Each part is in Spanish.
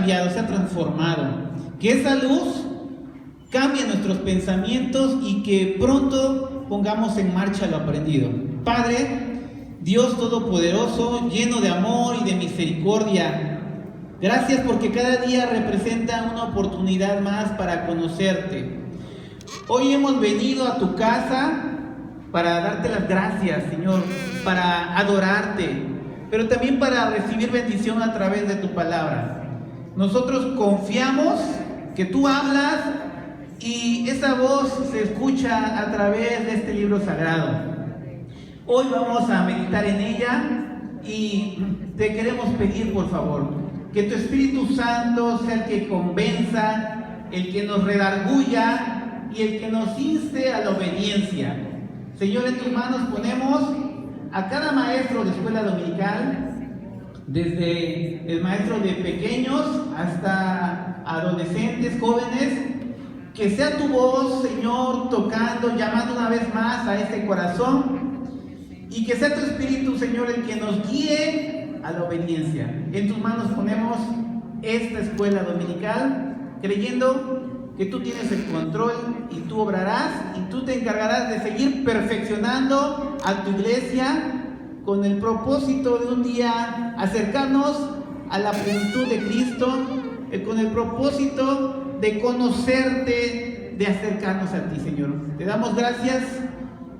cambiado, sea transformado. Que esa luz cambie nuestros pensamientos y que pronto pongamos en marcha lo aprendido. Padre, Dios Todopoderoso, lleno de amor y de misericordia, gracias porque cada día representa una oportunidad más para conocerte. Hoy hemos venido a tu casa para darte las gracias, Señor, para adorarte, pero también para recibir bendición a través de tu palabra. Nosotros confiamos que tú hablas y esa voz se escucha a través de este libro sagrado. Hoy vamos a meditar en ella y te queremos pedir, por favor, que tu Espíritu Santo sea el que convenza, el que nos redarguya y el que nos inste a la obediencia. Señor, en tus manos ponemos a cada maestro de escuela dominical, desde el maestro de pequeños hasta adolescentes, jóvenes, que sea tu voz, Señor, tocando, llamando una vez más a este corazón, y que sea tu Espíritu, Señor, el que nos guíe a la obediencia. En tus manos ponemos esta escuela dominical, creyendo que tú tienes el control y tú obrarás y tú te encargarás de seguir perfeccionando a tu iglesia con el propósito de un día acercarnos a la plenitud de Cristo, con el propósito de conocerte, de acercarnos a ti, Señor. Te damos gracias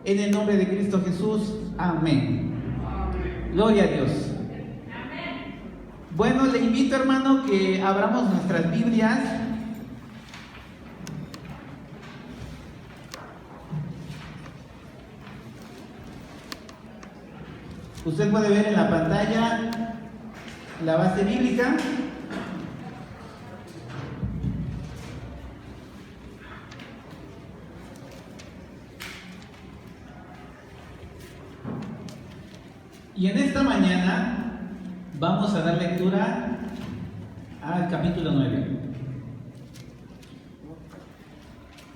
en el nombre de Cristo Jesús. Amén. Gloria a Dios. Bueno, le invito, hermano, que abramos nuestras Biblias. Usted puede ver en la pantalla la base bíblica. Y en esta mañana vamos a dar lectura al capítulo 9.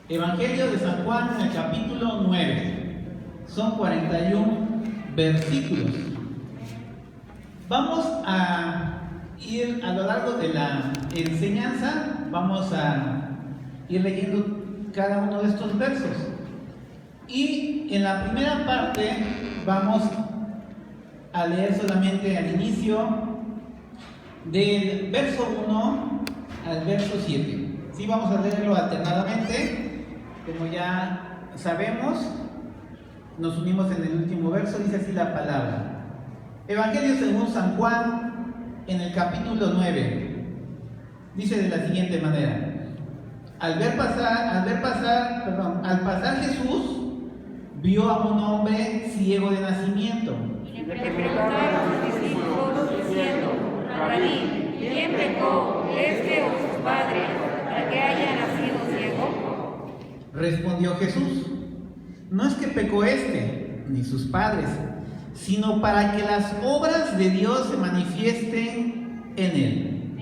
Evangelio de San Juan en el capítulo 9. Son 41 versículos. Vamos a ir a lo largo de la enseñanza, vamos a ir leyendo cada uno de estos versos. Y en la primera parte vamos a leer solamente al inicio del verso 1 al verso 7. Sí, vamos a leerlo alternadamente, como ya sabemos. Nos unimos en el último verso, dice así la palabra. Evangelio según San Juan, en el capítulo 9, dice de la siguiente manera: al pasar Jesús vio a un hombre ciego de nacimiento. Y le preguntaron a sus discípulos diciendo: Rabí, ¿quién pecó, este o sus padres, para que haya nacido ciego? Respondió Jesús: no es que pecó este, ni sus padres, sino para que las obras de Dios se manifiesten en él.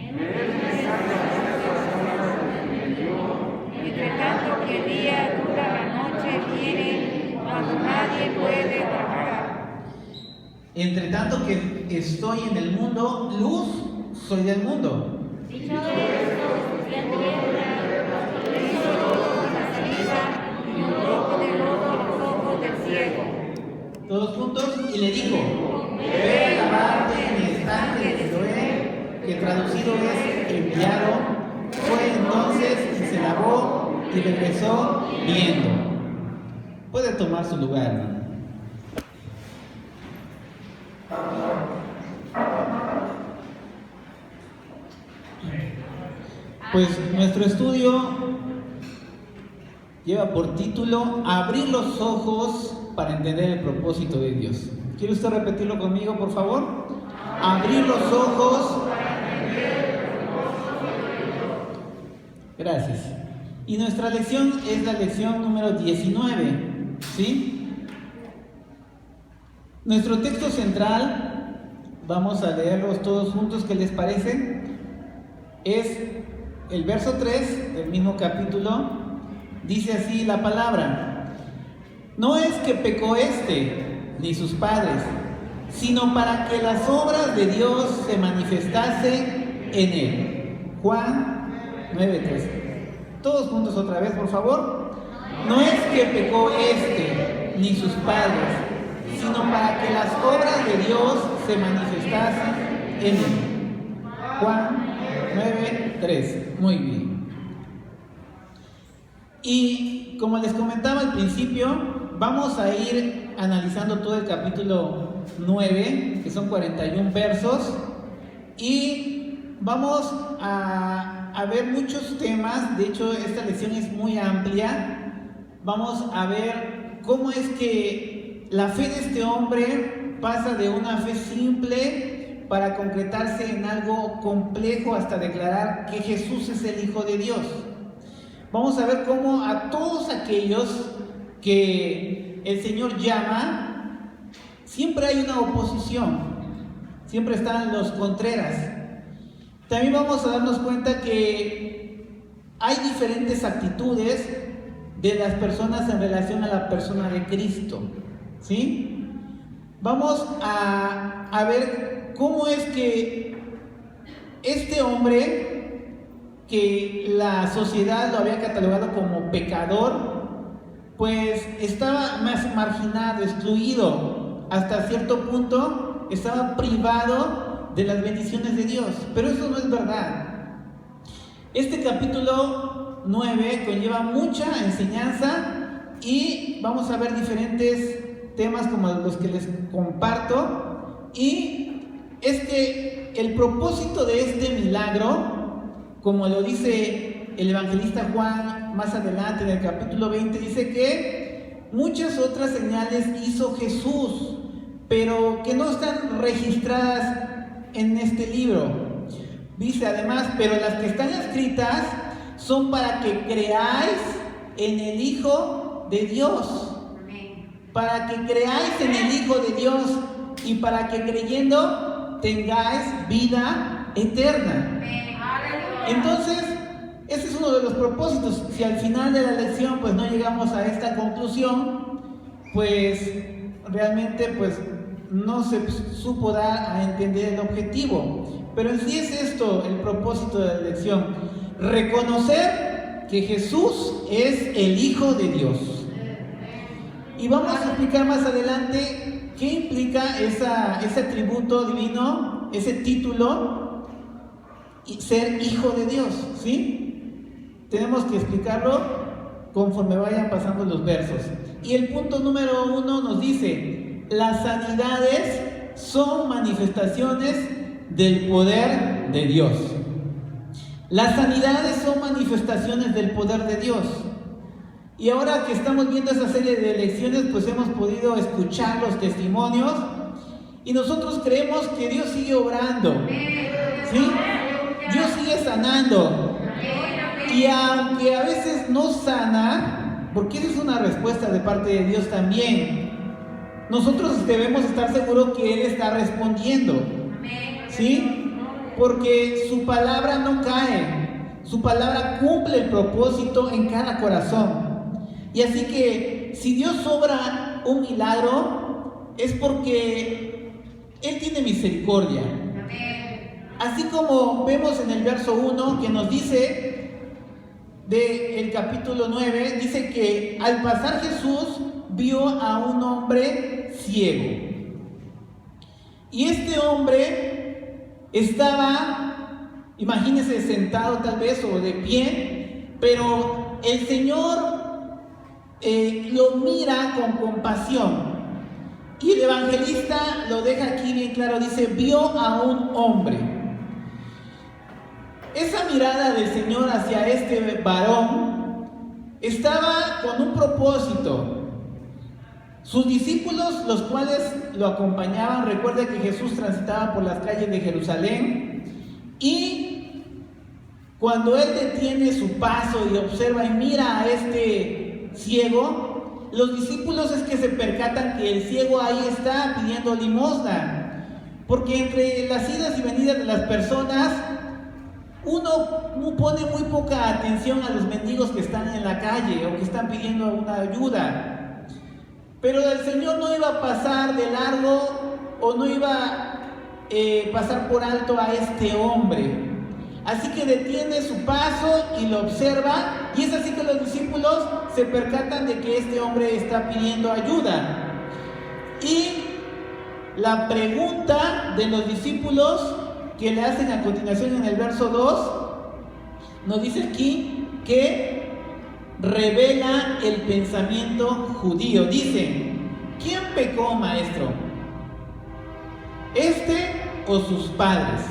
Entre tanto que el día dura, la noche viene, cuando nadie puede trabajar. Entre tanto que estoy en el mundo, luz soy del mundo. Dicho esto, que le hizo lodo con la saliva y untó con el lodo los ojos del ciego. Todos juntos, y le dijo: ve a lavarte en el estanque de Siloé, que traducido es enviado. Fue entonces y se lavó y regresó viendo. Puede tomar su lugar, hermano. Pues nuestro estudio lleva por título Abrir los ojos para entender el propósito de Dios. ¿Quiere usted repetirlo conmigo, por favor? Abrir los ojos. Gracias. Y nuestra lección es la lección número 19, ¿sí? Nuestro texto central, vamos a leerlos todos juntos, ¿qué les parece? Es el verso 3 del mismo capítulo. Dice así la palabra: no es que pecó este, ni sus padres, sino para que las obras de Dios se manifestasen en él. Juan 9:3. Todos juntos otra vez, por favor. No es que pecó ni sus padres, sino para que las obras de Dios se manifestasen en él. Juan 9:3. Muy bien. Y como les comentaba al principio, vamos a ir analizando todo el capítulo 9, que son 41 versos, y vamos a ver muchos temas. De hecho, esta lección es muy amplia. Vamos a ver cómo es que la fe de este hombre pasa de una fe simple para concretarse en algo complejo hasta declarar que Jesús es el Hijo de Dios. Vamos a ver cómo a todos aquellos que el Señor llama, siempre hay una oposición, siempre están los contreras. También vamos a darnos cuenta que hay diferentes actitudes de las personas en relación a la persona de Cristo, ¿sí? Vamos a ver cómo es que este hombre, que la sociedad lo había catalogado como pecador, pues estaba más marginado, excluido, hasta cierto punto estaba privado de las bendiciones de Dios. Pero eso no es verdad. Este capítulo 9 conlleva mucha enseñanza y vamos a ver diferentes temas como los que les comparto. Y es que el propósito de este milagro, como lo dice el evangelista Juan más adelante en el capítulo 20, dice que muchas otras señales hizo Jesús, pero que no están registradas en este libro. Dice además, pero las que están escritas son para que creáis en el Hijo de Dios. Para que creáis en el Hijo de Dios y para que creyendo tengáis vida eterna. Entonces, ese es uno de los propósitos. Si al final de la lección pues no llegamos a esta conclusión, pues realmente pues no se supo dar a entender el objetivo. Pero en sí es esto el propósito de la lección: reconocer que Jesús es el Hijo de Dios. Y vamos a explicar más adelante qué implica ese atributo divino, ese título, y ser hijo de Dios, ¿sí? Tenemos que explicarlo conforme vayan pasando los versos. Y el punto número 1 nos dice: las sanidades son manifestaciones del poder de Dios. Las sanidades son manifestaciones del poder de Dios. Y ahora que estamos viendo esa serie de lecciones, pues hemos podido escuchar los testimonios y nosotros creemos que Dios sigue obrando, ¿sí? Dios sigue sanando. Y aunque a veces no sana, porque esa es una respuesta de parte de Dios también, nosotros debemos estar seguros que Él está respondiendo, ¿sí? Porque su palabra no cae, su palabra cumple el propósito en cada corazón. Y así que si Dios obra un milagro, es porque Él tiene misericordia. Así como vemos en el verso 1 que nos dice del capítulo 9, dice que al pasar Jesús vio a un hombre ciego. Y este hombre estaba, imagínense, sentado tal vez o de pie, pero el Señor lo mira con compasión. Y el evangelista lo deja aquí bien claro, dice, vio a un hombre. Esa mirada del Señor hacia este varón estaba con un propósito. Sus discípulos, los cuales lo acompañaban, recuerda que Jesús transitaba por las calles de Jerusalén, y cuando Él detiene su paso y observa y mira a este ciego, los discípulos es que se percatan que el ciego ahí está pidiendo limosna, porque entre las idas y venidas de las personas, uno pone muy poca atención a los mendigos que están en la calle o que están pidiendo una ayuda. Pero el Señor no iba a pasar de largo o no iba a pasar por alto a este hombre. Así que detiene su paso y lo observa, y es así que los discípulos se percatan de que este hombre está pidiendo ayuda. Y la pregunta de los discípulos que le hacen a continuación en el verso 2, nos dice aquí que revela el pensamiento judío. Dice: ¿quién pecó, maestro? ¿Este o sus padres?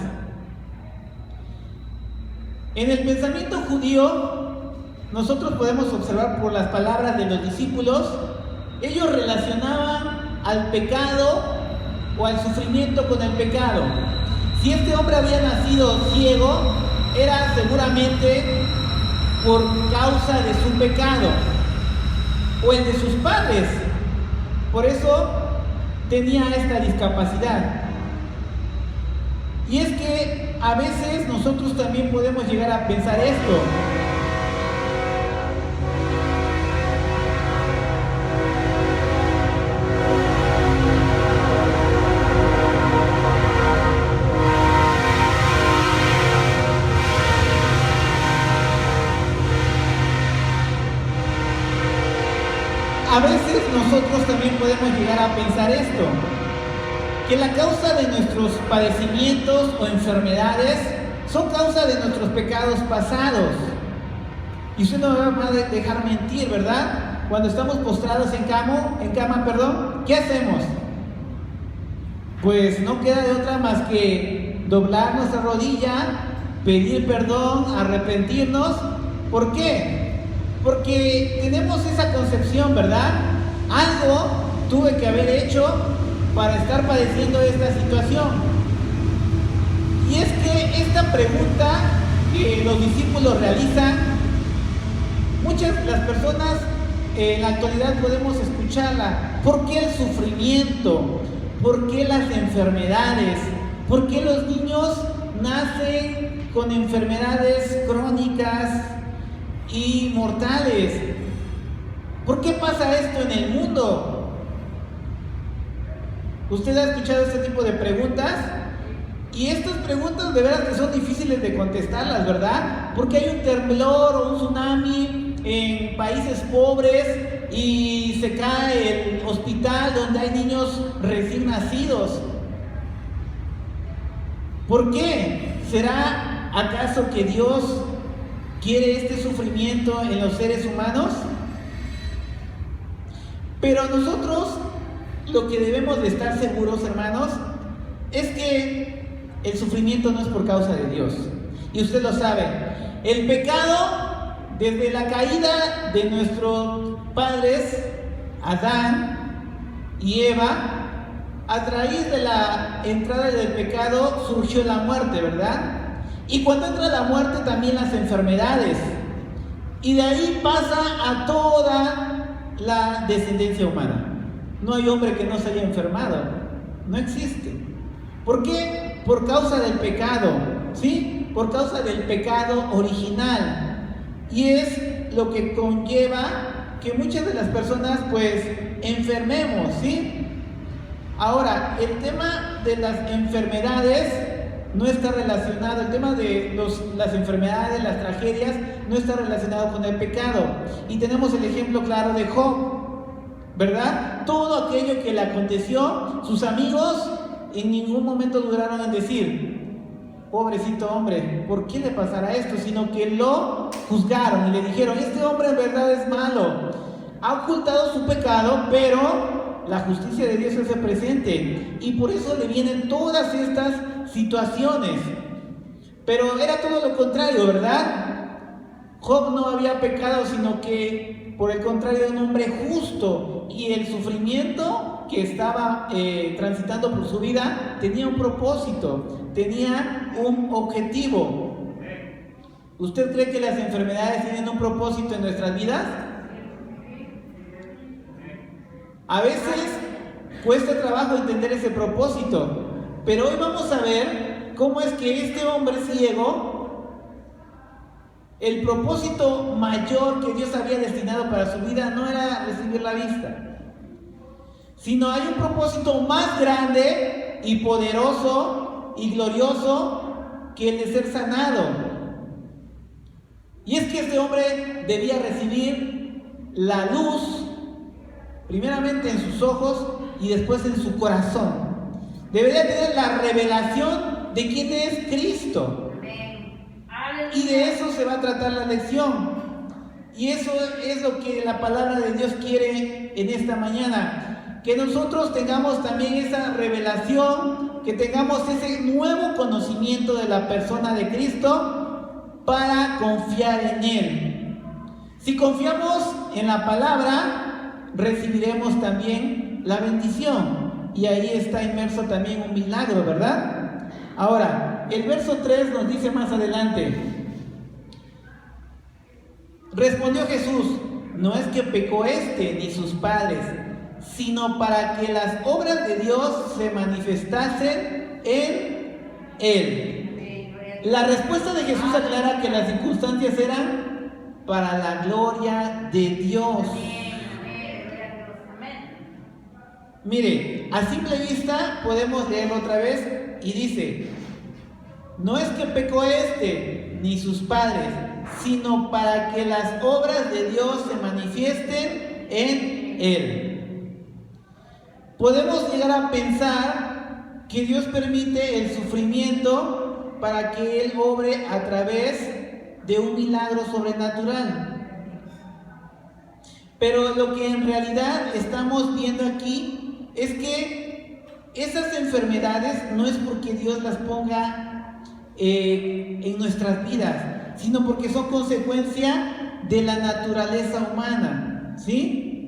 En el pensamiento judío, nosotros podemos observar por las palabras de los discípulos, ellos relacionaban al pecado o al sufrimiento con el pecado. Si este hombre había nacido ciego, era seguramente por causa de su pecado o el de sus padres. Por eso tenía esta discapacidad. Y es que a veces nosotros también podemos llegar a pensar esto. A veces nosotros también podemos llegar a pensar esto, que la causa de nuestros padecimientos o enfermedades son causa de nuestros pecados pasados. Y usted no me va a dejar mentir, ¿verdad? Cuando estamos postrados en cama, ¿qué hacemos? Pues no queda de otra más que doblar nuestra rodilla, pedir perdón, arrepentirnos. ¿Por qué? Porque tenemos esa concepción, ¿verdad? Algo tuve que haber hecho para estar padeciendo esta situación. Y es que esta pregunta que los discípulos realizan, muchas de las personas en la actualidad podemos escucharla. ¿Por qué el sufrimiento? ¿Por qué las enfermedades? ¿Por qué los niños nacen con enfermedades crónicas y mortales? ¿Por qué pasa esto en el mundo? ¿Usted ha escuchado este tipo de preguntas? Y estas preguntas de veras que son difíciles de contestarlas, ¿verdad? Porque hay un temblor o un tsunami en países pobres y se cae el hospital donde hay niños recién nacidos. ¿Por qué? ¿Será acaso que Dios quiere este sufrimiento en los seres humanos? Pero nosotros lo que debemos de estar seguros, hermanos, es que el sufrimiento no es por causa de Dios. Y usted lo sabe. El pecado, desde la caída de nuestros padres, Adán y Eva, a raíz de la entrada del pecado surgió la muerte, ¿verdad? Y cuando entra la muerte también las enfermedades. Y de ahí pasa a toda la descendencia humana. No hay hombre que no se haya enfermado. No existe. ¿Por qué? Por causa del pecado, ¿sí? Por causa del pecado original. Y es lo que conlleva que muchas de las personas pues enfermemos, ¿sí? Ahora, el tema de las enfermedades no está relacionado, el tema de las enfermedades, las tragedias, no está relacionado con el pecado. Y tenemos el ejemplo claro de Job, ¿verdad? Todo aquello que le aconteció, sus amigos en ningún momento dudaron en decir: pobrecito hombre, ¿por qué le pasará esto? Sino que lo juzgaron y le dijeron: este hombre en verdad es malo, ha ocultado su pecado, pero la justicia de Dios se hace presente, y por eso le vienen todas estas situaciones. Pero era todo lo contrario, ¿verdad? Job no había pecado, sino que por el contrario era un hombre justo, y el sufrimiento que estaba transitando por su vida tenía un propósito, tenía un objetivo. ¿Usted cree que las enfermedades tienen un propósito en nuestras vidas? A veces cuesta trabajo entender ese propósito, pero hoy vamos a ver cómo es que este hombre ciego, el propósito mayor que Dios había destinado para su vida no era recibir la vista, sino hay un propósito más grande y poderoso y glorioso que el de ser sanado. Y es que este hombre debía recibir la luz, primeramente en sus ojos y después en su corazón. Debería tener la revelación de quién es Cristo. Y de eso se va a tratar la lección. Y eso es lo que la palabra de Dios quiere en esta mañana. Que nosotros tengamos también esa revelación, que tengamos ese nuevo conocimiento de la persona de Cristo para confiar en Él. Si confiamos en la palabra, recibiremos también la bendición. Y ahí está inmerso también un milagro, ¿verdad? Ahora, el verso 3 nos dice más adelante: respondió Jesús, no es que pecó ni sus padres, sino para que las obras de Dios se manifestasen en él. La respuesta de Jesús aclara que las circunstancias eran para la gloria de Dios. Mire, a simple vista podemos leerlo otra vez y dice: no es que pecó ni sus padres, sino para que las obras de Dios se manifiesten en él. Podemos llegar a pensar que Dios permite el sufrimiento para que Él obre a través de un milagro sobrenatural. Pero lo que en realidad estamos viendo aquí es que esas enfermedades no es porque Dios las ponga en nuestras vidas, sino porque son consecuencia de la naturaleza humana, ¿sí?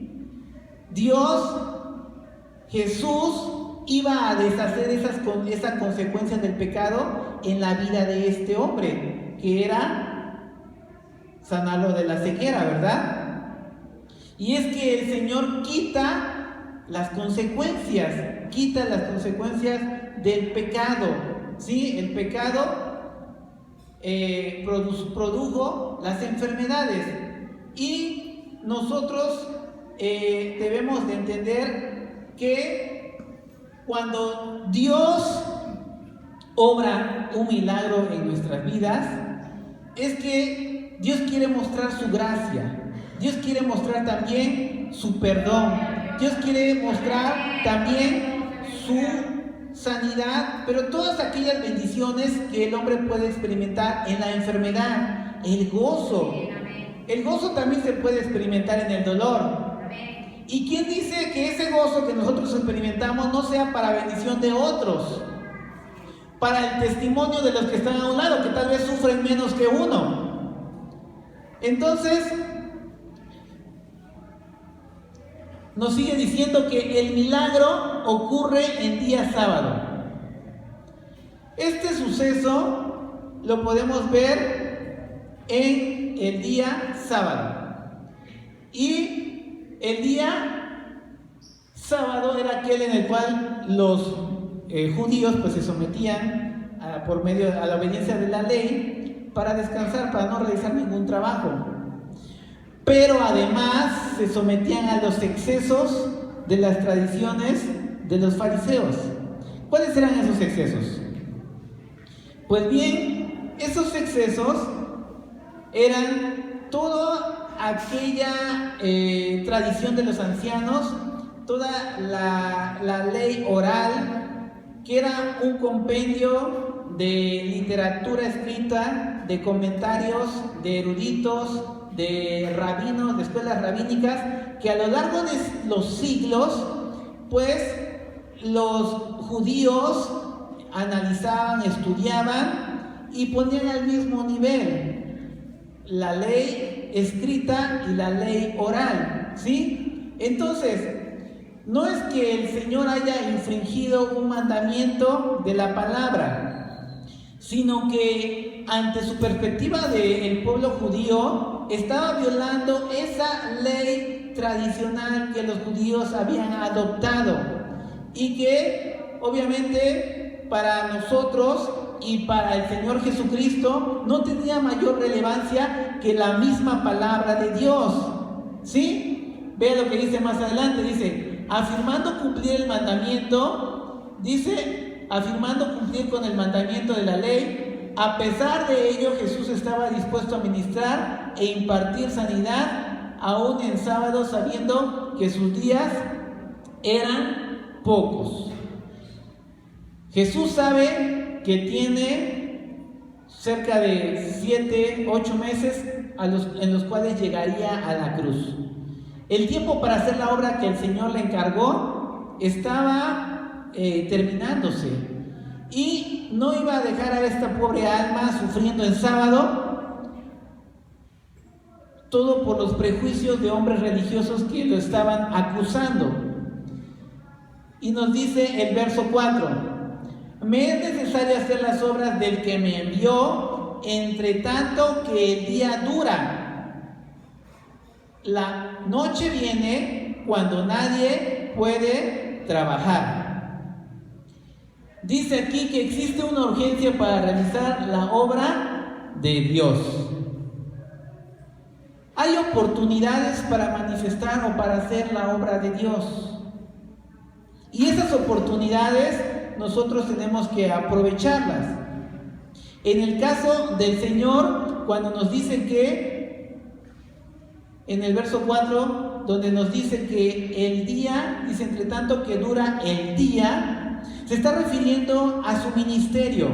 Jesús iba a deshacer esas consecuencias del pecado en la vida de este hombre, que era sanarlo de la ceguera, ¿verdad? Y es que el Señor quita las consecuencias del pecado, ¿sí? El pecado produjo las enfermedades, y nosotros debemos de entender que cuando Dios obra un milagro en nuestras vidas, es que Dios quiere mostrar su gracia, Dios quiere mostrar también su perdón, Dios quiere mostrar también su sanidad, pero todas aquellas bendiciones que el hombre puede experimentar en la enfermedad, el gozo también se puede experimentar en el dolor. ¿Y quién dice que ese gozo que nosotros experimentamos no sea para bendición de otros? Para el testimonio de los que están a un lado, que tal vez sufren menos que uno. Entonces, nos sigue diciendo que el milagro ocurre en día sábado. Este suceso lo podemos ver en el día sábado. Y el día sábado era aquel en el cual los judíos pues se sometían por medio a la obediencia de la ley para descansar, para no realizar ningún trabajo. Pero además se sometían a los excesos de las tradiciones de los fariseos. ¿Cuáles eran esos excesos? Pues bien, esos excesos eran toda aquella tradición de los ancianos, toda la ley oral, que era un compendio de literatura escrita, de comentarios de eruditos, de rabinos, de escuelas rabínicas, que a lo largo de los siglos, pues los judíos analizaban, estudiaban y ponían al mismo nivel la ley escrita y la ley oral, ¿sí? Entonces, no es que el Señor haya infringido un mandamiento de la palabra, sino que ante su perspectiva del pueblo judío estaba violando esa ley tradicional que los judíos habían adoptado y que obviamente para nosotros y para el Señor Jesucristo no tenía mayor relevancia que la misma palabra de Dios, ¿sí? Vea lo que dice más adelante, dice, afirmando cumplir con el mandamiento de la ley, a pesar de ello, Jesús estaba dispuesto a ministrar e impartir sanidad, aún en sábado, sabiendo que sus días eran pocos. Jesús sabe que tiene cerca de 7, 8 meses en los cuales llegaría a la cruz. El tiempo para hacer la obra que el Señor le encargó estaba terminándose, y no iba a dejar a esta pobre alma sufriendo en sábado, todo por los prejuicios de hombres religiosos que lo estaban acusando. Y nos dice el verso 4: me es necesario hacer las obras del que me envió, entre tanto que el día dura. La noche viene cuando nadie puede trabajar. Dice aquí que existe una urgencia para realizar la obra de Dios. Hay oportunidades para manifestar o para hacer la obra de Dios. Y esas oportunidades nosotros tenemos que aprovecharlas. En el caso del Señor, cuando nos dice que, en el verso 4, donde nos dice que el día, dice entre tanto que dura el día, se está refiriendo a su ministerio,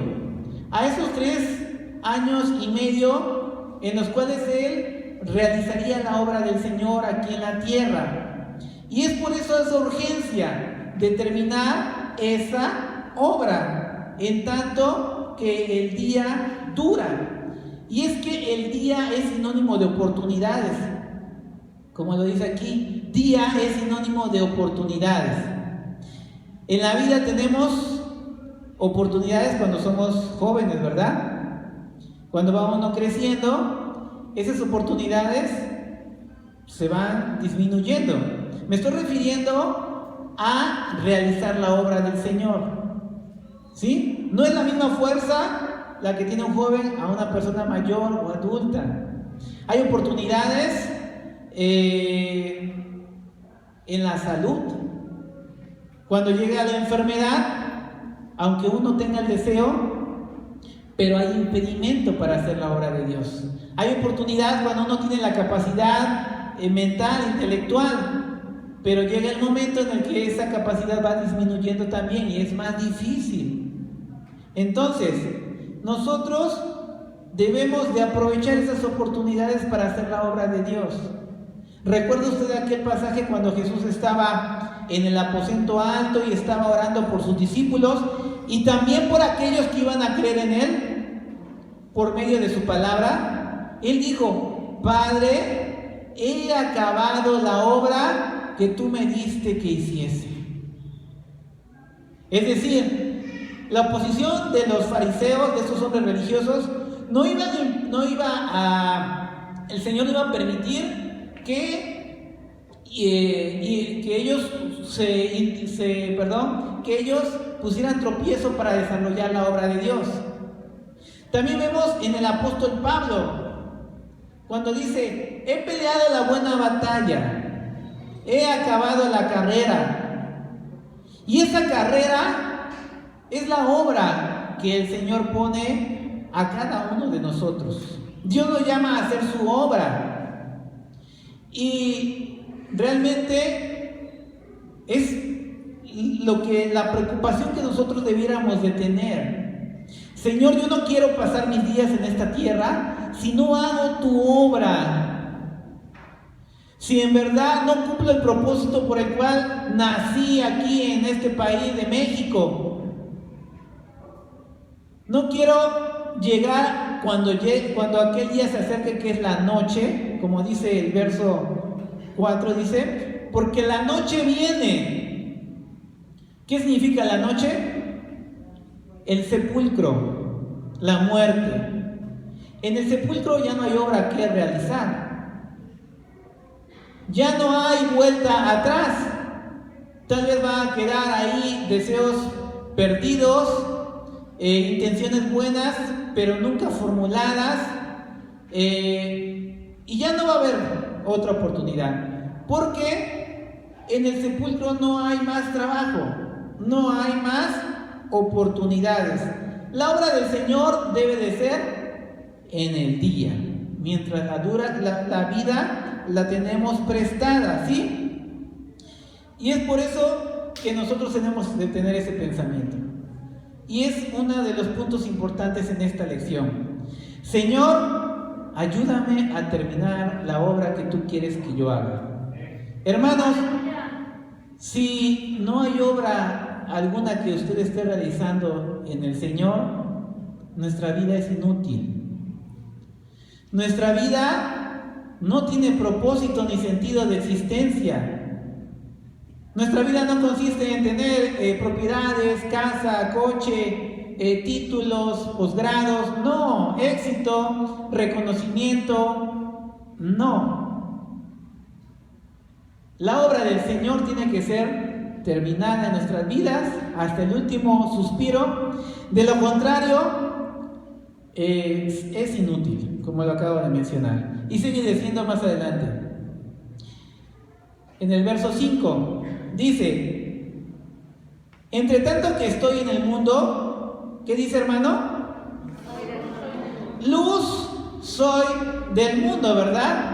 a esos 3 años y medio en los cuales Él realizaría la obra del Señor aquí en la tierra. Y es por eso esa urgencia de terminar esa obra, en tanto que el día dura. Y es que el día es sinónimo de oportunidades, como lo dice aquí, día es sinónimo de oportunidades. En la vida tenemos oportunidades cuando somos jóvenes, ¿verdad? Cuando vamos uno creciendo, esas oportunidades se van disminuyendo. Me estoy refiriendo a realizar la obra del Señor, ¿sí? No es la misma fuerza la que tiene un joven a una persona mayor o adulta. Hay oportunidades en la salud. Cuando llega la enfermedad, aunque uno tenga el deseo, pero hay impedimento para hacer la obra de Dios. Hay oportunidad cuando uno tiene la capacidad mental, intelectual, pero llega el momento en el que esa capacidad va disminuyendo también y es más difícil. Entonces, nosotros debemos de aprovechar esas oportunidades para hacer la obra de Dios. ¿Recuerda usted aquel pasaje cuando Jesús estaba en el aposento alto y estaba orando por sus discípulos y también por aquellos que iban a creer en Él por medio de su palabra? Él dijo: Padre, he acabado la obra que tú me diste que hiciese. Es decir, la oposición de los fariseos, de estos hombres religiosos, el Señor no iba a permitir que ellos que ellos pusieran tropiezo para desarrollar la obra de Dios. También vemos en el apóstol Pablo, cuando dice: he peleado la buena batalla, he acabado la carrera. Y esa carrera es la obra que el Señor pone a cada uno de nosotros. Dios nos llama a hacer su obra. Y realmente es la preocupación que nosotros debiéramos de tener. Señor, yo no quiero pasar mis días en esta tierra si no hago tu obra. Si en verdad no cumplo el propósito por el cual nací aquí en este país de México. No quiero llegar cuando aquel día se acerque, que es la noche, como dice el verso 4, dice: porque la noche viene. ¿Qué significa la noche? El sepulcro, la muerte. En el sepulcro ya no hay obra que realizar. Ya no hay vuelta atrás. Tal vez van a quedar ahí deseos perdidos, intenciones buenas, pero nunca formuladas, y ya no va a haber otra oportunidad, porque en el sepulcro no hay más trabajo, no hay más oportunidades. La obra del Señor debe de ser en el día, mientras la vida la tenemos prestada, ¿sí? Y es por eso que nosotros tenemos de tener ese pensamiento. Y es uno de los puntos importantes en esta lección. Señor, ayúdame a terminar la obra que tú quieres que yo haga. Hermanos, si no hay obra alguna que usted esté realizando en el Señor, nuestra vida es inútil. Nuestra vida no tiene propósito ni sentido de existencia. Nuestra vida no consiste en tener propiedades, casa, coche, títulos, posgrados, no, éxito, reconocimiento, no. La obra del Señor tiene que ser terminada en nuestras vidas hasta el último suspiro. De lo contrario, es inútil, como lo acabo de mencionar. Y sigue diciendo más adelante. En el verso 5 dice: entre tanto que estoy en el mundo, ¿qué dice, hermano? Luz soy del mundo, ¿verdad?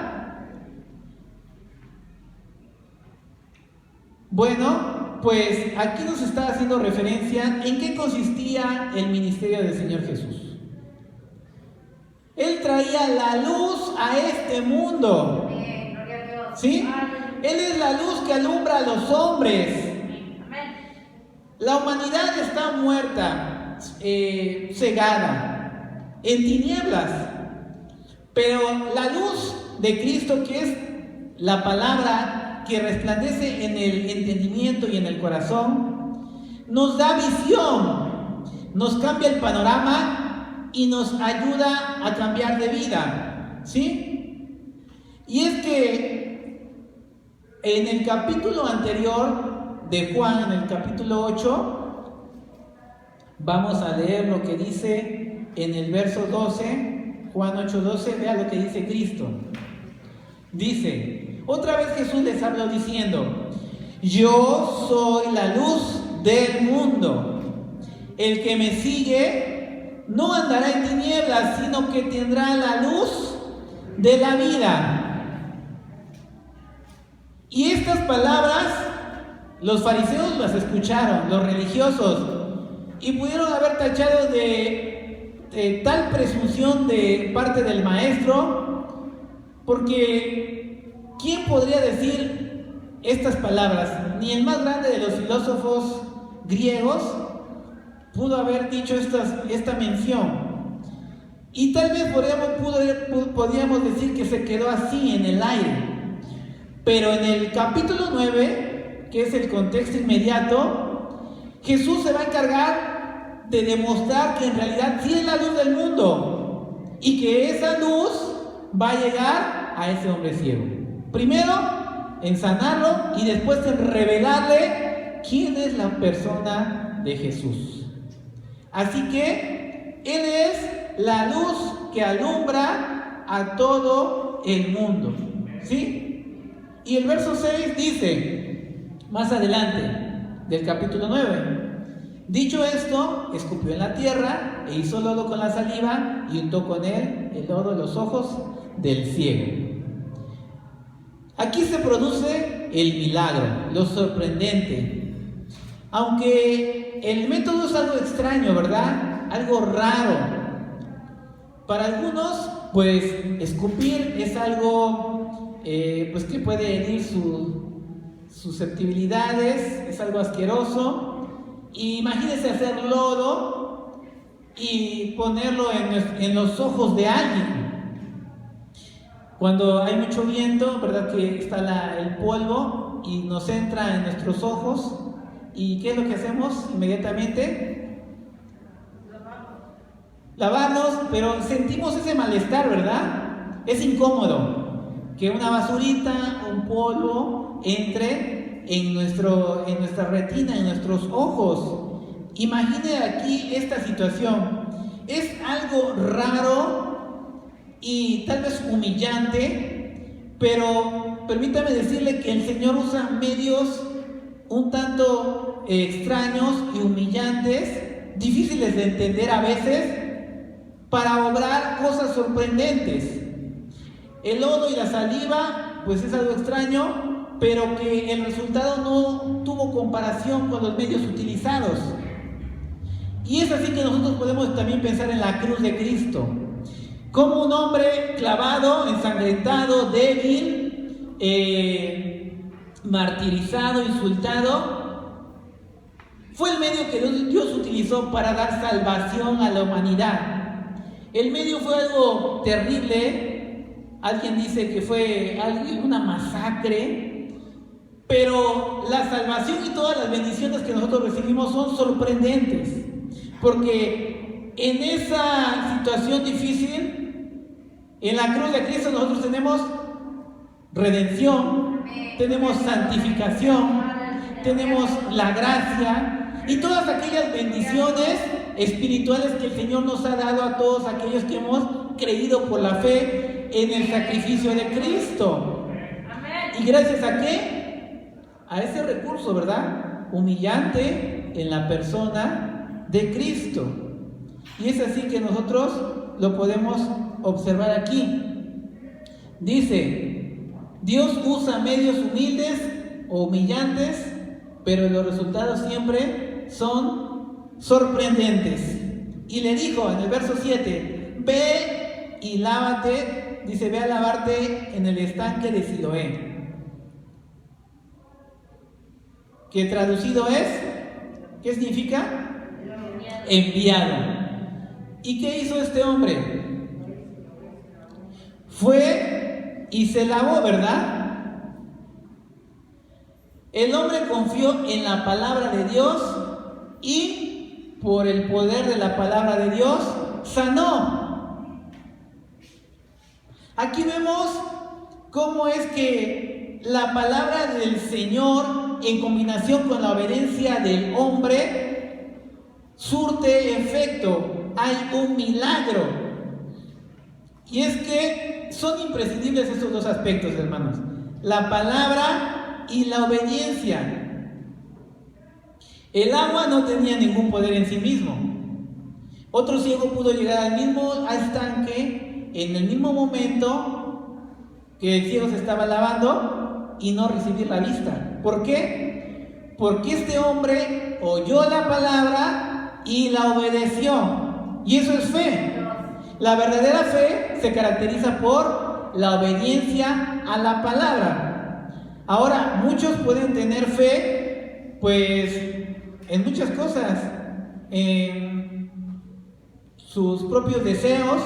Bueno, pues aquí nos está haciendo referencia en qué consistía el ministerio del Señor Jesús. Él traía la luz a este mundo. ¿Sí? Él es la luz que alumbra a los hombres. La humanidad está muerta, cegada, en tinieblas. Pero la luz de Cristo, que es la palabra que resplandece en el entendimiento y en el corazón, nos da visión, nos cambia el panorama y nos ayuda a cambiar de vida, ¿sí? Y es que en el capítulo anterior de Juan, en el capítulo 8, vamos a leer lo que dice en el verso 12, Juan 8:12, vea lo que dice Cristo. Dice: otra vez Jesús les habló diciendo: yo soy la luz del mundo. El que me sigue no andará en tinieblas, sino que tendrá la luz de la vida. Y estas palabras los fariseos las escucharon, los religiosos, y pudieron haber tachado de tal presunción de parte del maestro, porque ¿quién podría decir estas palabras? Ni el más grande de los filósofos griegos pudo haber dicho esta mención. Y tal vez podríamos decir que se quedó así en el aire. Pero en el capítulo 9, que es el contexto inmediato, Jesús se va a encargar de demostrar que en realidad sí es la luz del mundo y que esa luz va a llegar a ese hombre ciego. Primero en sanarlo y después en revelarle quién es la persona de Jesús. Así que Él es la luz que alumbra a todo el mundo, ¿sí? Y el verso 6 dice, más adelante del capítulo 9: dicho esto, escupió en la tierra e hizo lodo con la saliva y untó con él el lodo en los ojos del ciego. Aquí se produce el milagro, lo sorprendente. Aunque el método es algo extraño, ¿verdad? Algo raro. Para algunos, pues, escupir es algo pues que puede herir sus susceptibilidades, es algo asqueroso. Y imagínense hacer lodo y ponerlo en los ojos de alguien. Cuando hay mucho viento, ¿verdad? Que está el polvo y nos entra en nuestros ojos. ¿Y qué es lo que hacemos inmediatamente? Lavarnos, pero sentimos ese malestar, ¿verdad? Es incómodo que una basurita, un polvo, entre en nuestra retina, en nuestros ojos. Imagine aquí esta situación. Es algo raro y tal vez humillante, pero permítame decirle que el Señor usa medios un tanto extraños y humillantes difíciles de entender a veces para obrar cosas sorprendentes. El lodo y la saliva, pues es algo extraño, pero que el resultado no tuvo comparación con los medios utilizados. Y es así que nosotros podemos también pensar en la cruz de Cristo, como un hombre clavado, ensangrentado, débil, martirizado, insultado, fue el medio que Dios utilizó para dar salvación a la humanidad. El medio fue algo terrible, alguien dice que fue una masacre, pero la salvación y todas las bendiciones que nosotros recibimos son sorprendentes, porque en esa situación difícil, en la cruz de Cristo nosotros tenemos redención, tenemos santificación, tenemos la gracia y todas aquellas bendiciones espirituales que el Señor nos ha dado a todos aquellos que hemos creído por la fe en el sacrificio de Cristo. ¿Y gracias a qué? A ese recurso, ¿verdad? Humillante en la persona de Cristo. Y es así que nosotros lo podemos observar aquí. Dice, Dios usa medios humildes o humillantes, pero los resultados siempre son sorprendentes. Y le dijo en el verso 7, ve y lávate, dice, ve a lavarte en el estanque de Siloé. Que traducido es, ¿qué significa? Enviado. ¿Y qué hizo este hombre? Fue y se lavó, ¿verdad? El hombre confió en la palabra de Dios y por el poder de la palabra de Dios sanó. Aquí vemos cómo es que la palabra del Señor en combinación con la obediencia del hombre surte efecto. Hay un milagro. Y es que son imprescindibles estos dos aspectos, hermanos: la palabra y la obediencia. El agua no tenía ningún poder en sí mismo. Otro ciego pudo llegar al mismo estanque en el mismo momento que el ciego se estaba lavando y no recibir la vista. ¿Por qué? Porque este hombre oyó la palabra y la obedeció. Y eso es fe. La verdadera fe se caracteriza por la obediencia a la palabra. Ahora, muchos pueden tener fe, pues, en muchas cosas, en sus propios deseos,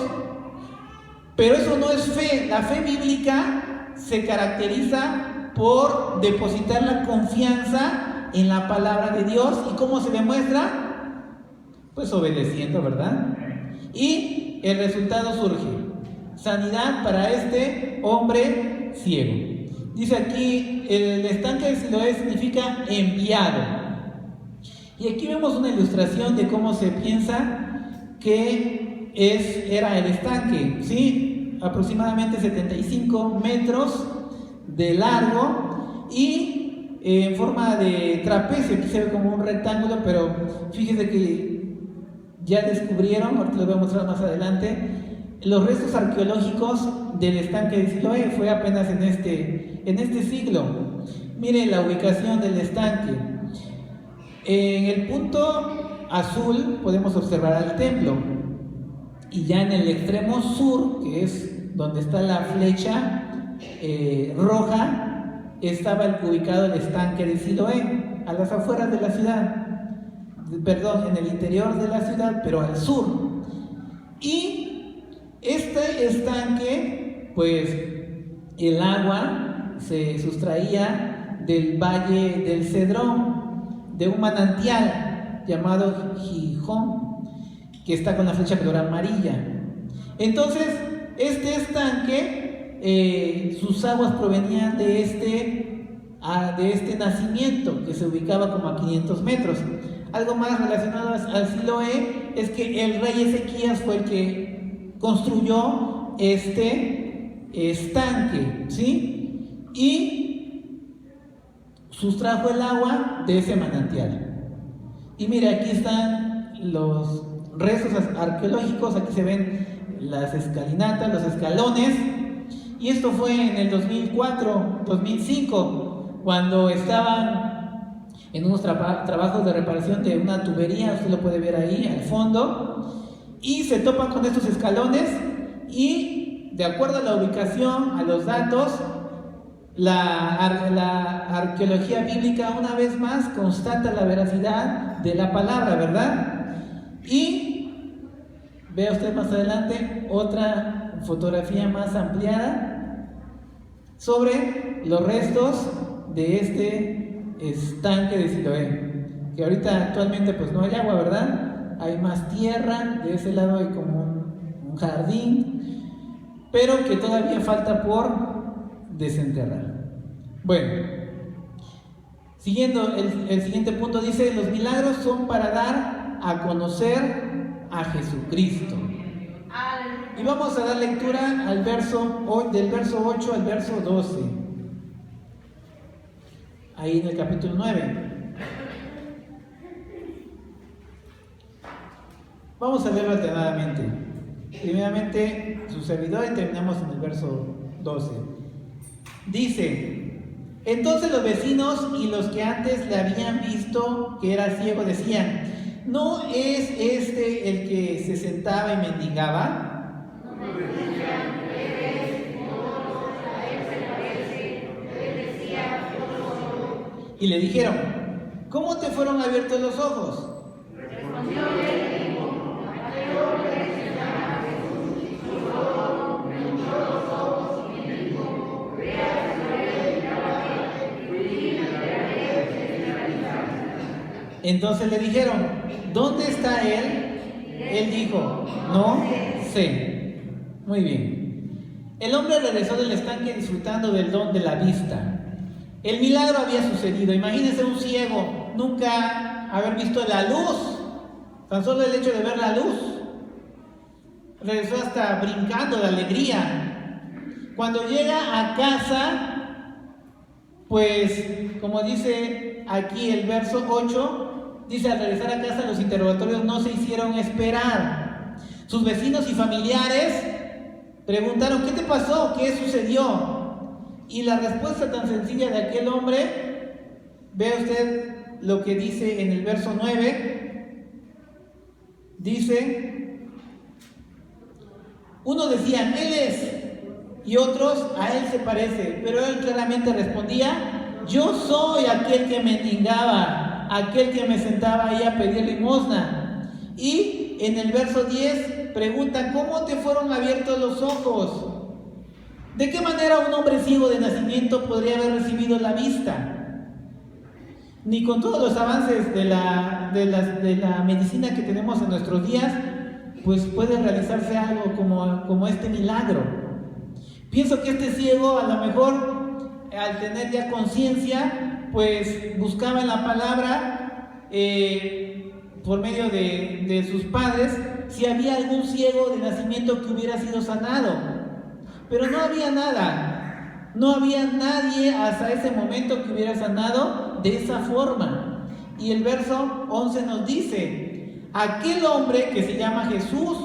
pero eso no es fe. La fe bíblica se caracteriza por depositar la confianza en la palabra de Dios. ¿Y cómo se demuestra? Pues obedeciendo, ¿verdad? Y el resultado surge: sanidad para este hombre ciego. Dice aquí, el estanque de Siloé significa enviado. Y aquí vemos una ilustración de cómo se piensa que era el estanque, ¿sí? Aproximadamente 75 metros de largo y en forma de trapecio. Aquí se ve como un rectángulo, pero fíjense que ya descubrieron, ahorita lo voy a mostrar más adelante, los restos arqueológicos del estanque de Siloé. Fue apenas en este siglo. Miren la ubicación del estanque. En el punto azul podemos observar al templo, y ya en el extremo sur, que es donde está la flecha roja, estaba ubicado el estanque de Siloé, a las afueras de la ciudad. Perdón, en el interior de la ciudad, pero al sur. Y este estanque, pues el agua se sustraía del valle del Cedrón, de un manantial llamado Gijón, que está con la flecha color amarilla. Entonces, este estanque, sus aguas provenían de este nacimiento, que se ubicaba como a 500 metros. Algo más relacionado al Siloé es que el rey Ezequías fue el que construyó este estanque, ¿sí? Y sustrajo el agua de ese manantial. Y mira, aquí están los restos arqueológicos. Aquí se ven las escalinatas, los escalones. Y esto fue en el 2004, 2005, cuando estaban en unos trabajos de reparación de una tubería. Usted lo puede ver ahí al fondo. Y se topan con estos escalones y, de acuerdo a la ubicación, a los datos, la arqueología bíblica una vez más constata la veracidad de la palabra, ¿verdad? Y vea usted más adelante otra fotografía más ampliada sobre los restos de este estanque de Siloé, que ahorita actualmente pues no hay agua, ¿verdad? Hay más tierra, de ese lado hay como un jardín, pero que todavía falta por desenterrar. Bueno, siguiendo el siguiente punto, dice: los milagros son para dar a conocer a Jesucristo. Y vamos a dar lectura del verso 8 al verso 12, ahí en el capítulo 9. Vamos a verlo alternadamente. Primeramente su servidor y terminamos en el verso 12. Dice: entonces los vecinos y los que antes le habían visto que era ciego decían: ¿no es este el que se sentaba y mendigaba? Y le dijeron: ¿cómo te fueron abiertos los ojos? Entonces le dijeron: ¿dónde está él? Él dijo: no sé. Muy bien. El hombre regresó del estanque disfrutando del don de la vista. El milagro había sucedido. Imagínense un ciego nunca haber visto la luz. Tan solo el hecho de ver la luz. Regresó hasta brincando de alegría. Cuando llega a casa, pues como dice aquí el verso 8, dice: al regresar a casa los interrogatorios no se hicieron esperar. Sus vecinos y familiares preguntaron: ¿qué te pasó? ¿Qué sucedió? Y la respuesta tan sencilla de aquel hombre, vea usted lo que dice en el verso 9. Dice: unos decían: él es, y otros: a él se parece. Pero él claramente respondía: yo soy aquel que mendigaba, aquel que me sentaba ahí a pedir limosna. Y en el verso 10 pregunta: ¿cómo te fueron abiertos los ojos? ¿De qué manera un hombre ciego de nacimiento podría haber recibido la vista? Ni con todos los avances de la medicina que tenemos en nuestros días, pues puede realizarse algo como este milagro. Pienso que este ciego, a lo mejor, al tener ya conciencia, pues buscaba en la palabra, por medio de sus padres, si había algún ciego de nacimiento que hubiera sido sanado. Pero no había nada, no había nadie hasta ese momento que hubiera sanado de esa forma. Y el verso 11 nos dice: aquel hombre que se llama Jesús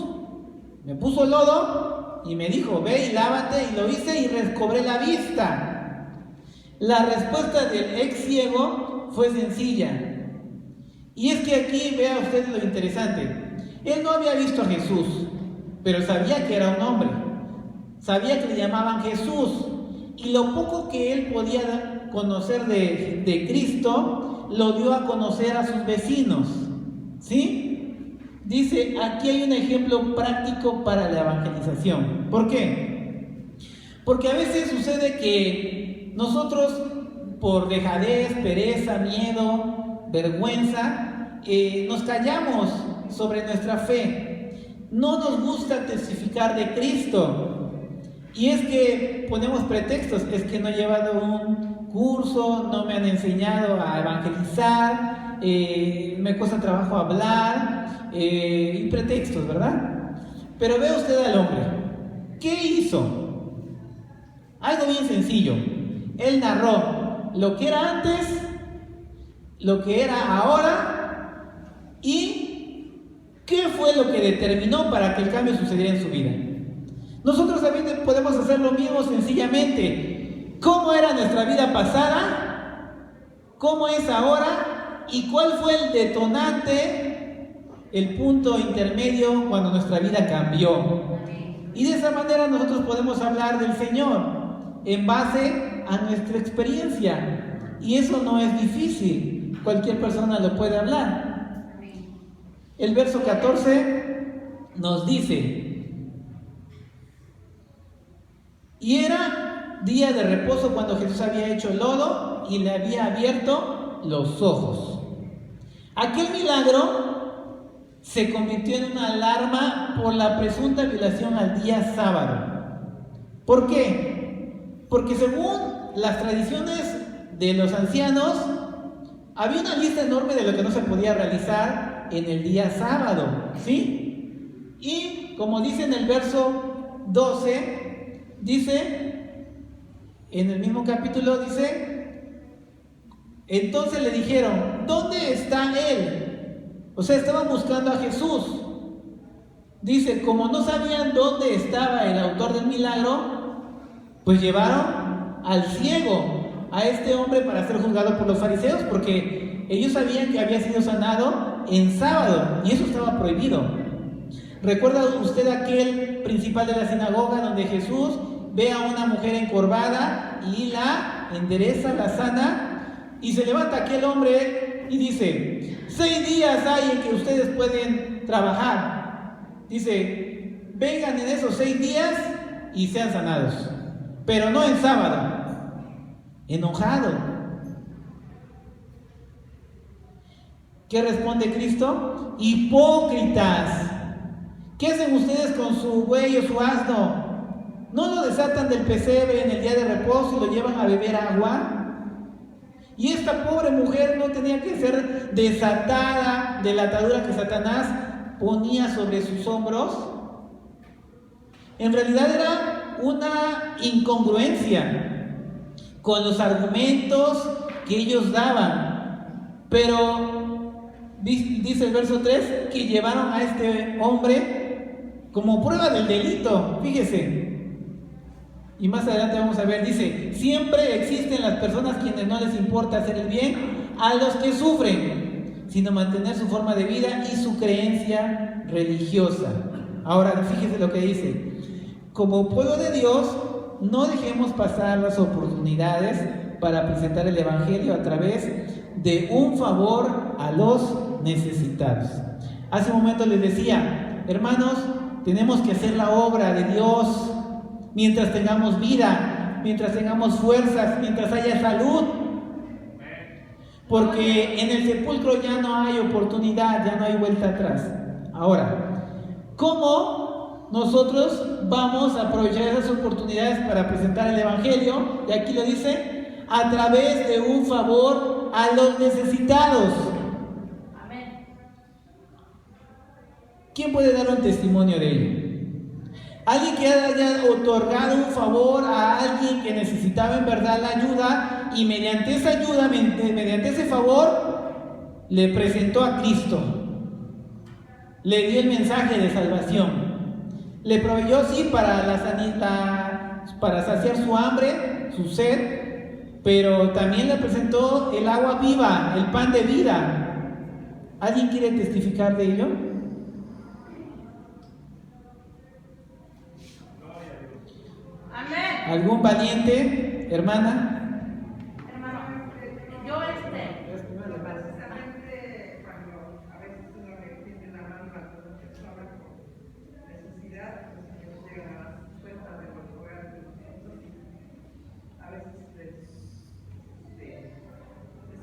me puso lodo y me dijo: ve y lávate, y lo hice y recobré la vista. La respuesta del ex ciego fue sencilla. Y es que aquí vea usted lo interesante. Él no había visto a Jesús, pero sabía que era un hombre. Sabía que le llamaban Jesús. Y lo poco que él podía conocer de Cristo, lo dio a conocer a sus vecinos. ¿Sí? Dice, aquí hay un ejemplo práctico para la evangelización. ¿Por qué? Porque a veces sucede que nosotros, por dejadez, pereza, miedo, vergüenza, nos callamos sobre nuestra fe. No nos gusta testificar de Cristo. Y es que ponemos pretextos: es que no he llevado un curso, no me han enseñado a evangelizar, me cuesta trabajo hablar, y pretextos, ¿verdad? Pero ve usted al hombre. ¿Qué hizo? Algo bien sencillo. Él narró lo que era antes, lo que era ahora y ¿Qué fue lo que determinó para que el cambio sucediera en su vida? Nosotros también podemos hacer lo mismo sencillamente. ¿Cómo era nuestra vida pasada? ¿Cómo es ahora? ¿Y cuál fue el detonante, el punto intermedio cuando nuestra vida cambió? Y de esa manera nosotros podemos hablar del Señor en base a nuestra experiencia. Y eso no es difícil, cualquier persona lo puede hablar. El verso 14 nos dice: y era día de reposo cuando Jesús había hecho lodo y le había abierto los ojos. Aquel milagro se convirtió en una alarma por la presunta violación al día sábado. ¿Por qué? Porque según las tradiciones de los ancianos, había una lista enorme de lo que no se podía realizar en el día sábado, ¿sí? Y como dice en el verso 12, dice, en el mismo capítulo dice, entonces le dijeron, ¿dónde está él? O sea, estaban buscando a Jesús. Dice, como no sabían dónde estaba el autor del milagro, pues llevaron al ciego, a este hombre, para ser juzgado por los fariseos, porque ellos sabían que había sido sanado en sábado y eso estaba prohibido. ¿Recuerda usted aquel principal de la sinagoga donde Jesús ve a una mujer encorvada y la endereza, la sana, y se levanta aquel hombre y dice: 6 días hay en que ustedes pueden trabajar? Dice: vengan en esos 6 días y sean sanados, pero no en sábado. Enojado. ¿Qué responde Cristo? Hipócritas, ¿qué hacen ustedes con su buey o su asno? ¿No lo desatan del pesebre en el día de reposo y lo llevan a beber agua? Y esta pobre mujer no tenía que ser desatada de la atadura que Satanás ponía sobre sus hombros. En realidad era una incongruencia con los argumentos que ellos daban. Pero dice el verso 3 que llevaron a este hombre como prueba del delito. Fíjese. Y más adelante vamos a ver, dice: siempre existen las personas quienes no les importa hacer el bien a los que sufren, sino mantener su forma de vida y su creencia religiosa. Ahora, fíjese lo que dice: como pueblo de Dios, no dejemos pasar las oportunidades para presentar el Evangelio a través de un favor a los necesitados. Hace un momento les decía, hermanos, tenemos que hacer la obra de Dios mientras tengamos vida, mientras tengamos fuerzas, mientras haya salud. Porque en el sepulcro ya no hay oportunidad, ya no hay vuelta atrás. Ahora, ¿cómo nosotros vamos a aprovechar esas oportunidades para presentar el Evangelio? Y aquí lo dice: a través de un favor a los necesitados. Amén. ¿Quién puede dar un testimonio de ello? Alguien que haya otorgado un favor a alguien que necesitaba en verdad la ayuda, y mediante esa ayuda, mediante ese favor, le presentó a Cristo, le dio el mensaje de salvación, le proveyó sí para saciar su hambre, su sed, pero también le presentó el agua viva, el pan de vida. ¿Alguien quiere testificar de ello? ¿Algún valiente, hermana? Hermano, yo precisamente cuando a veces uno le tiende la mano a las personas con necesidad, pues ellos llegan a las cuentas de los lugares. A veces les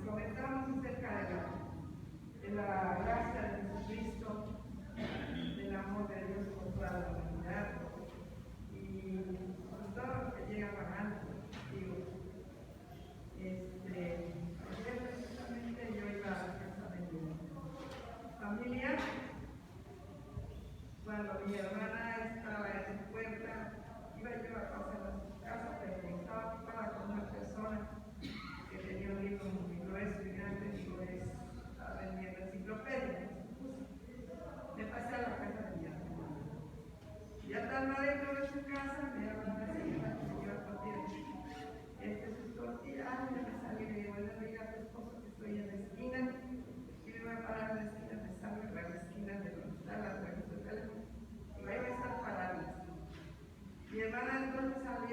comentamos acerca de la gracia de Jesucristo, del amor de Dios por toda la humanidad. Y todo lo que llega pagando, digo,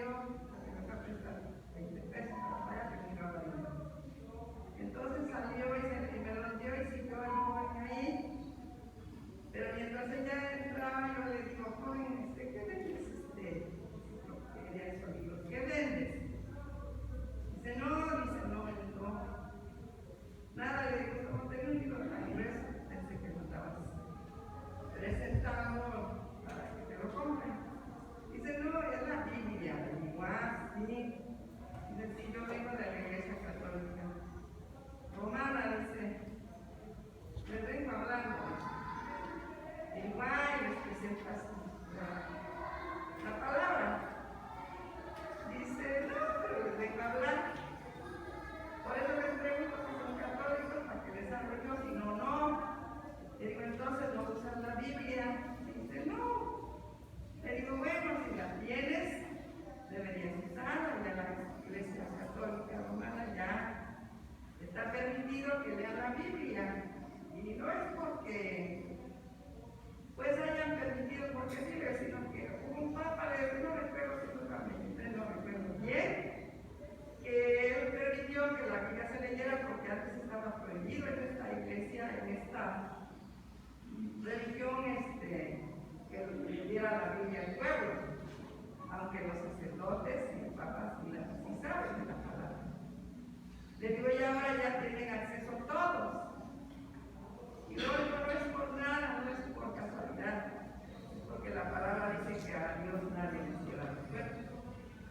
salió, porque me va a prestar 20 pesos para que me iba a venir. Entonces salió y me lo dio y siguió el joven ahí. Pero mientras ella entraba, yo le digo, joven, ¿qué vendes ¿qué vendes? Dice, no, nada, le digo, como tengo un libro tan grueso, pensé que no estabas presentado para que te lo compren. Dice, no, es la Biblia. Le digo, sí. Dice, sí, yo vengo de la Iglesia Católica Romana, dice, les vengo hablando. Igual les presentas la palabra. Dice, no, pero les vengo a hablar. Por eso les pregunto si son católicos, para que les hablo yo, si no, no. Le digo, entonces no usan la Biblia. Dice, no. Le digo, bueno, si la tienes, deberías usarla. Ya la Iglesia Católica Romana ya está permitido que lean la Biblia. Y no es porque pues hayan permitido porque sirve, sino que hubo un papa, no recuerdo seguramente, no recuerdo bien, que él permitió que la Biblia se leyera porque antes estaba prohibido en esta iglesia, en esta religión, que leyera la Biblia al pueblo, aunque los sacerdotes y el papa sí saben de la palabra. Le digo, y ahora ya tienen acceso todos. Y no es por nada, no es por casualidad, porque la palabra dice que a Dios nadie le cierra las puertas,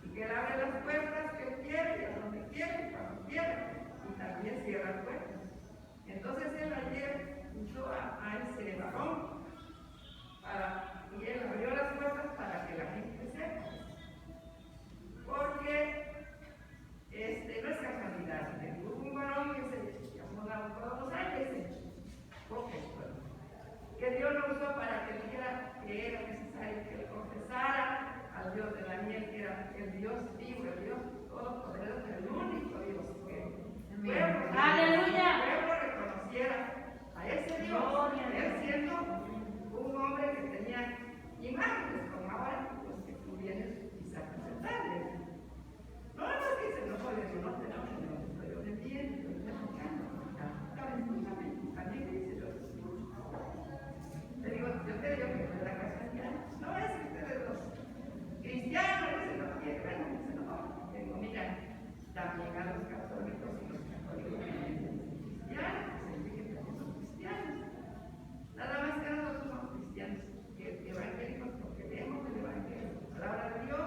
y que él abre las puertas que él quiere, y a donde quiere, cuando quiere, y también cierra puertas. Entonces él ayer usó a ese varón, y él abrió las puertas para que la gente sepa, porque no es casualidad. Hubo un varón que se llamó Nabucodonosor, que Dios lo usó para que dijera que era necesario que le confesara al Dios de Daniel, que era el Dios vivo, el Dios todopoderoso, el único Dios que el pueblo reconociera a ese Dios, él siendo un hombre que tenía imágenes, como ahora los que tú vienes y sacas el padre. No dice, no puede, no tenemos, yo le entiendo, yo le entiendo. También dice, le digo, yo te digo que de la casualidad, no es que ustedes los cristianos, dicen, no quieren, bueno, dicen, no, digo, mira, también a los católicos y los católicos cristianos, pues el que también son cristianos. Nada más que nosotros somos cristianos, que evangélicos, porque leemos el evangelio, la palabra de Dios,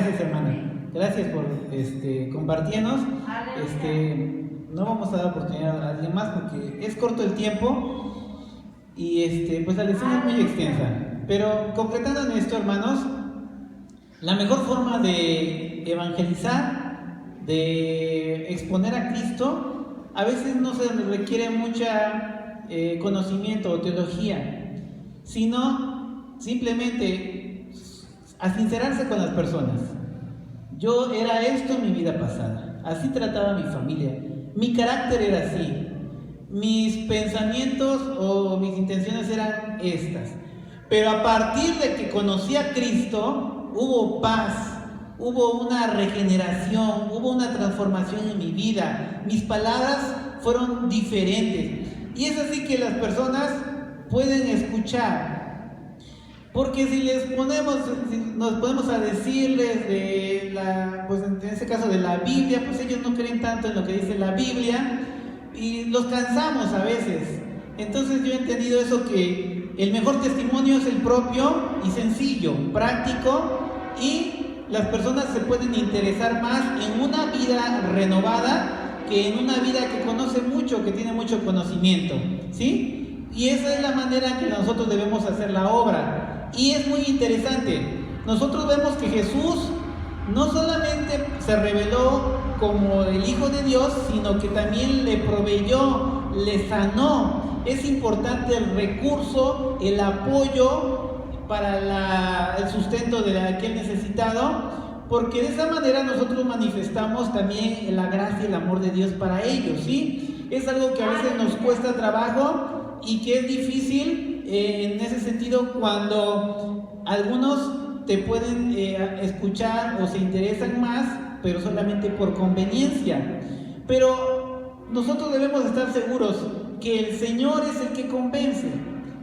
Gracias, hermana. Gracias por compartirnos. No vamos a dar oportunidad a alguien más porque es corto el tiempo y pues la lección es muy extensa. Pero concretando en esto, hermanos, la mejor forma de evangelizar, de exponer a Cristo, a veces no se requiere mucha conocimiento o teología, sino simplemente a sincerarse con las personas. Yo era esto en mi vida pasada, así trataba a mi familia, mi carácter era así, mis pensamientos o mis intenciones eran estas. Pero a partir de que conocí a Cristo, hubo paz, hubo una regeneración, hubo una transformación en mi vida. Mis palabras fueron diferentes. Y es así que las personas pueden escuchar. Porque si nos ponemos a decirles pues en este caso de la Biblia, pues ellos no creen tanto en lo que dice la Biblia y los cansamos a veces. Entonces yo he entendido eso, que el mejor testimonio es el propio y sencillo, práctico, y las personas se pueden interesar más en una vida renovada que en una vida que conoce mucho, que tiene mucho conocimiento, ¿sí? Y esa es la manera en que nosotros debemos hacer la obra. Y es muy interesante, nosotros vemos que Jesús no solamente se reveló como el Hijo de Dios, sino que también le proveyó, le sanó. Es importante el recurso, el apoyo para el sustento de aquel necesitado, porque de esa manera nosotros manifestamos también la gracia y el amor de Dios para ellos, ¿sí? Es algo que a veces nos cuesta trabajo y que es difícil en ese sentido cuando algunos te pueden escuchar o se interesan más, pero solamente por conveniencia. Pero nosotros debemos estar seguros que el Señor es el que convence.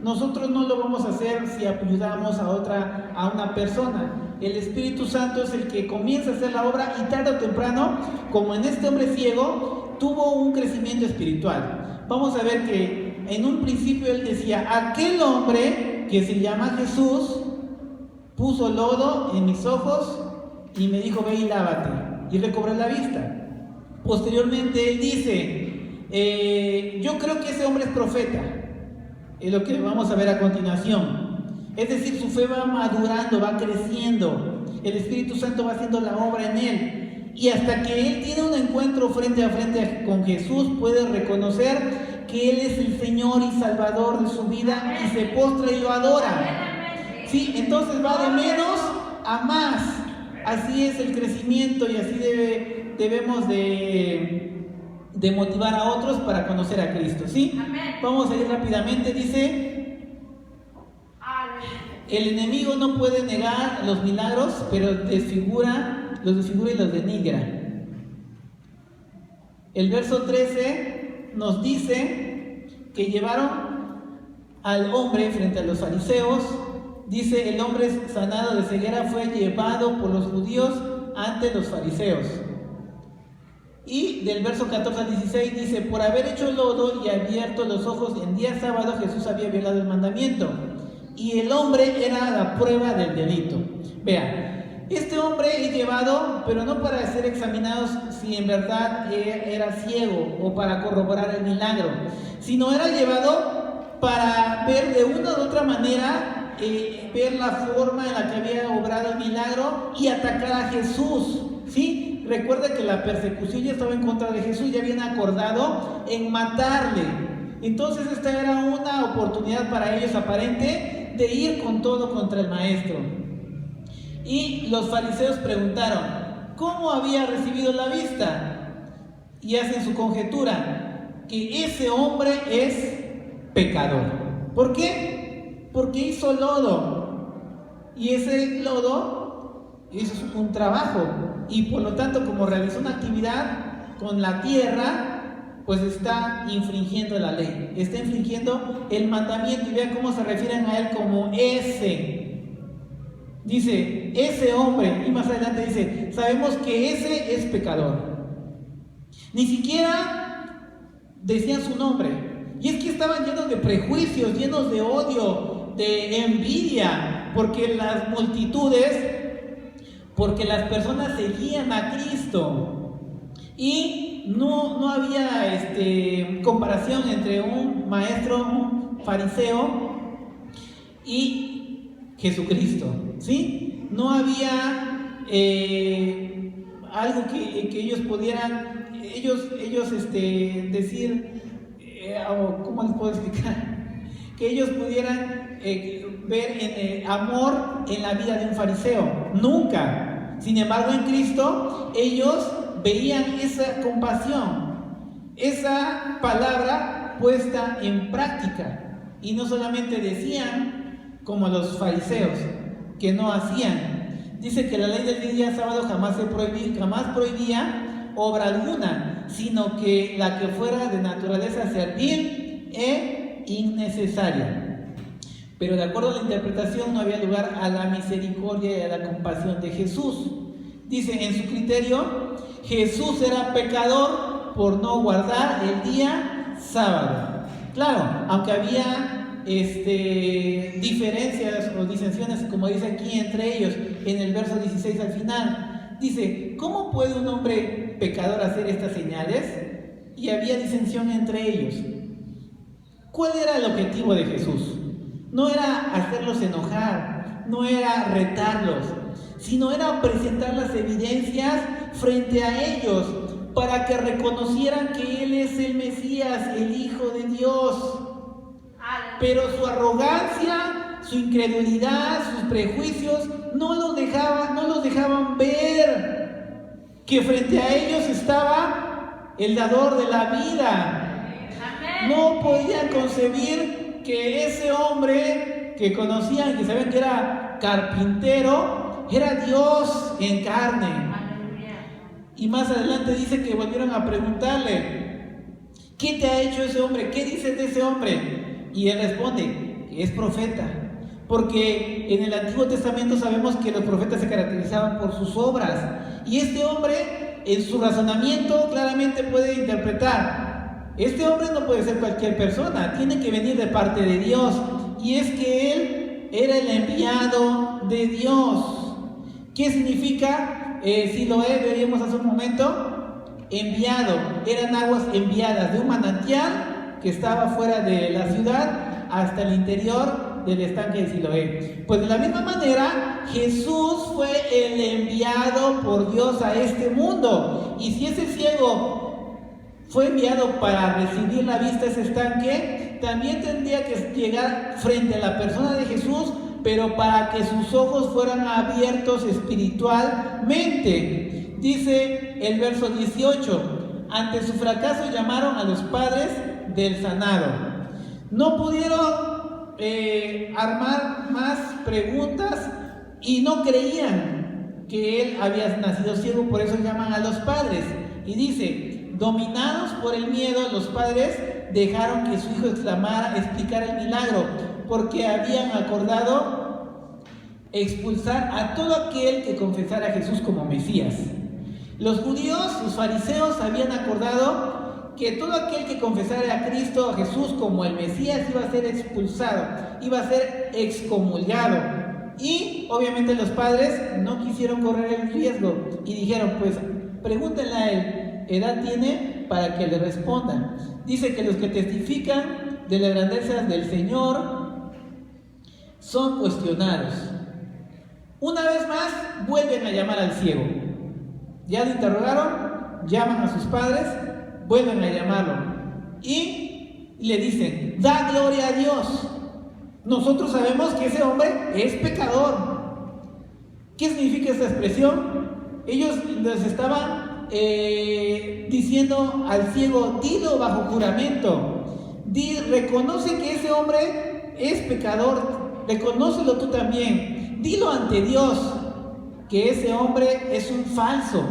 Nosotros no lo vamos a hacer si ayudamos a una persona. El Espíritu Santo es el que comienza a hacer la obra y tarde o temprano, como en este hombre ciego, tuvo un crecimiento espiritual. Vamos a ver que en un principio él decía: aquel hombre que se llama Jesús puso lodo en mis ojos y me dijo: ve y lávate, y recobré la vista. Posteriormente él dice: yo creo que ese hombre es profeta. Es lo que vamos a ver a continuación. Es decir, su fe va madurando, va creciendo, el Espíritu Santo va haciendo la obra en él, y hasta que él tiene un encuentro frente a frente con Jesús, puede reconocer que Él es el Señor y Salvador de su vida y se postra y lo adora. Sí, entonces va de menos a más. Así es el crecimiento y así debemos de motivar a otros para conocer a Cristo, ¿sí? Vamos a ir rápidamente. Dice: el enemigo no puede negar los milagros, pero los desfigura y los denigra. El verso 13 nos dice que llevaron al hombre frente a los fariseos. Dice: el hombre sanado de ceguera fue llevado por los judíos ante los fariseos. Y del verso 14 al 16 dice: por haber hecho lodo y abierto los ojos en día sábado, Jesús había violado el mandamiento, y el hombre era la prueba del delito. Vean, este hombre es llevado, pero no para ser examinados si en verdad era ciego o para corroborar el milagro, sino era llevado para ver de una u otra manera, ver la forma en la que había obrado el milagro y atacar a Jesús, ¿sí? Recuerda que la persecución ya estaba en contra de Jesús, ya habían acordado en matarle. Entonces esta era una oportunidad para ellos aparente de ir con todo contra el maestro. Y los fariseos preguntaron: ¿cómo había recibido la vista? Y hacen su conjetura, que ese hombre es pecador. ¿Por qué? Porque hizo lodo, y ese lodo hizo un trabajo, y por lo tanto, como realizó una actividad con la tierra, pues está infringiendo la ley, está infringiendo el mandamiento. Y vean cómo se refieren a él como ese. Dice: ese hombre, y más adelante dice: sabemos que ese es pecador. Ni siquiera decían su nombre. Y es que estaban llenos de prejuicios, llenos de odio, de envidia, porque las multitudes porque las personas seguían a Cristo y no había comparación entre un maestro, un fariseo y Jesucristo, ¿sí? No había algo que ellos pudieran, decir, ¿cómo les puedo explicar? Que ellos pudieran ver amor en la vida de un fariseo, nunca. Sin embargo, en Cristo ellos veían esa compasión, esa palabra puesta en práctica, y no solamente decían como los fariseos que no hacían. Dice que la ley del día sábado jamás prohibía obra alguna, sino que la que fuera de naturaleza servil e innecesaria. Pero de acuerdo a la interpretación no había lugar a la misericordia y a la compasión de Jesús. Dice, en su criterio, Jesús era pecador por no guardar el día sábado. Claro, aunque había diferencias o disensiones, como dice aquí, entre ellos, en el verso 16 al final, dice, ¿cómo puede un hombre pecador hacer estas señales? Y había disensión entre ellos. ¿Cuál era el objetivo de Jesús? No era hacerlos enojar, no era retarlos, sino era presentar las evidencias frente a ellos para que reconocieran que Él es el Mesías, el Hijo de Dios. Pero su arrogancia, su incredulidad, sus prejuicios no los dejaban ver que frente a ellos estaba el dador de la vida. No podían concebir que ese hombre que conocían, que sabían que era carpintero, era Dios en carne. Y más adelante dice que volvieron a preguntarle, ¿qué te ha hecho ese hombre? ¿Qué dices de ese hombre? Y él responde que es profeta, porque en el Antiguo Testamento sabemos que los profetas se caracterizaban por sus obras, y este hombre en su razonamiento claramente puede interpretar, este hombre no puede ser cualquier persona, tiene que venir de parte de Dios, y es que él era el enviado de Dios. ¿Qué significa? Si lo veíamos hace un momento, enviado, eran aguas enviadas de un manantial que estaba fuera de la ciudad hasta el interior del estanque de Siloé. Pues de la misma manera, Jesús fue el enviado por Dios a este mundo. Y si ese ciego fue enviado para recibir la vista de ese estanque, también tendría que llegar frente a la persona de Jesús, pero para que sus ojos fueran abiertos espiritualmente. Dice el verso 18, ante su fracaso llamaron a los padres del sanado. No pudieron armar más preguntas y no creían que él había nacido ciego, por eso llaman a los padres. Y dice, dominados por el miedo, los padres dejaron que su hijo explicara el milagro, porque habían acordado expulsar a todo aquel que confesara a Jesús como Mesías. Los judíos, los fariseos, habían acordado que todo aquel que confesara a Cristo, a Jesús como el Mesías, iba a ser expulsado, iba a ser excomulgado. Y obviamente los padres no quisieron correr el riesgo y dijeron, pues pregúntenle a él, ¿edad tiene? Para que le respondan. Dice que los que testifican de las grandezas del Señor son cuestionados. Una vez más vuelven a llamar al ciego. Ya lo interrogaron, llaman a sus padres, vuelven a llamarlo y le dicen, da gloria a Dios. Nosotros sabemos que ese hombre es pecador. ¿Qué significa esta expresión? Ellos les estaban diciendo al ciego, dilo bajo juramento, reconoce que ese hombre es pecador, reconócelo tú también, dilo ante Dios que ese hombre es un falso.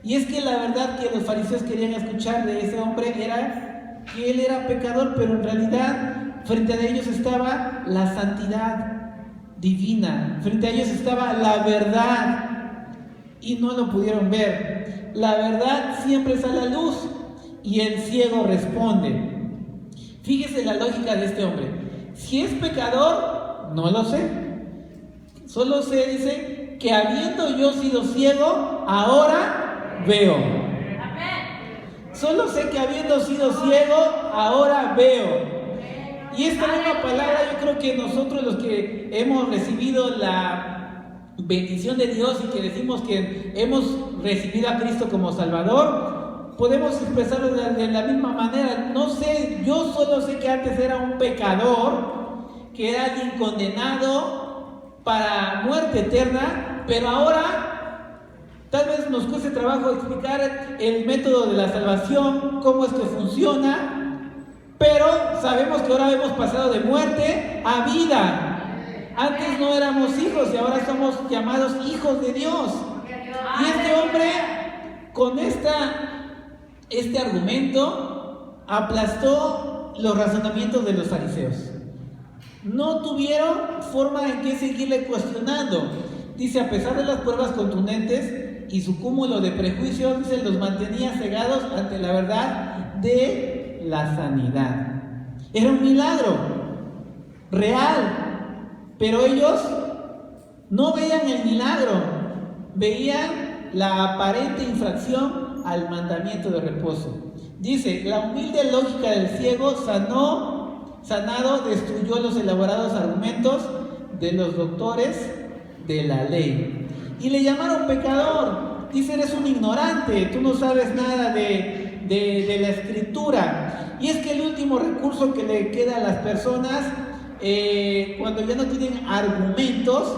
Y es que la verdad que los fariseos querían escuchar de ese hombre era que él era pecador, pero en realidad frente a ellos estaba la santidad divina, frente a ellos estaba la verdad y no lo pudieron ver. La verdad siempre sale a la luz y el ciego responde. Fíjese la lógica de este hombre. Si es pecador, no lo sé. Solo sé, dice, que habiendo yo sido ciego, ahora veo. Solo sé que habiendo sido ciego, ahora veo. Y esta misma palabra, yo creo que nosotros los que hemos recibido la bendición de Dios y que decimos que hemos recibido a Cristo como Salvador, podemos expresarlo de la misma manera. No sé, yo solo sé que antes era un pecador, que era alguien condenado para muerte eterna, pero ahora tal vez nos cueste trabajo explicar el método de la salvación, cómo es que funciona. Pero sabemos que ahora hemos pasado de muerte a vida. Antes no éramos hijos y ahora somos llamados hijos de Dios. Y este hombre, con este argumento, aplastó los razonamientos de los fariseos. No tuvieron forma en que seguirle cuestionando. Dice, a pesar de las pruebas contundentes y su cúmulo de prejuicios, dice, los mantenía cegados ante la verdad de la sanidad. Era un milagro real, pero ellos no veían el milagro, veían la aparente infracción al mandamiento de reposo. Dice, la humilde lógica del ciego sanado destruyó los elaborados argumentos de los doctores de la ley y le llamaron pecador. Dice, eres un ignorante, tú no sabes nada de la escritura. Y es que el último recurso que le queda a las personas cuando ya no tienen argumentos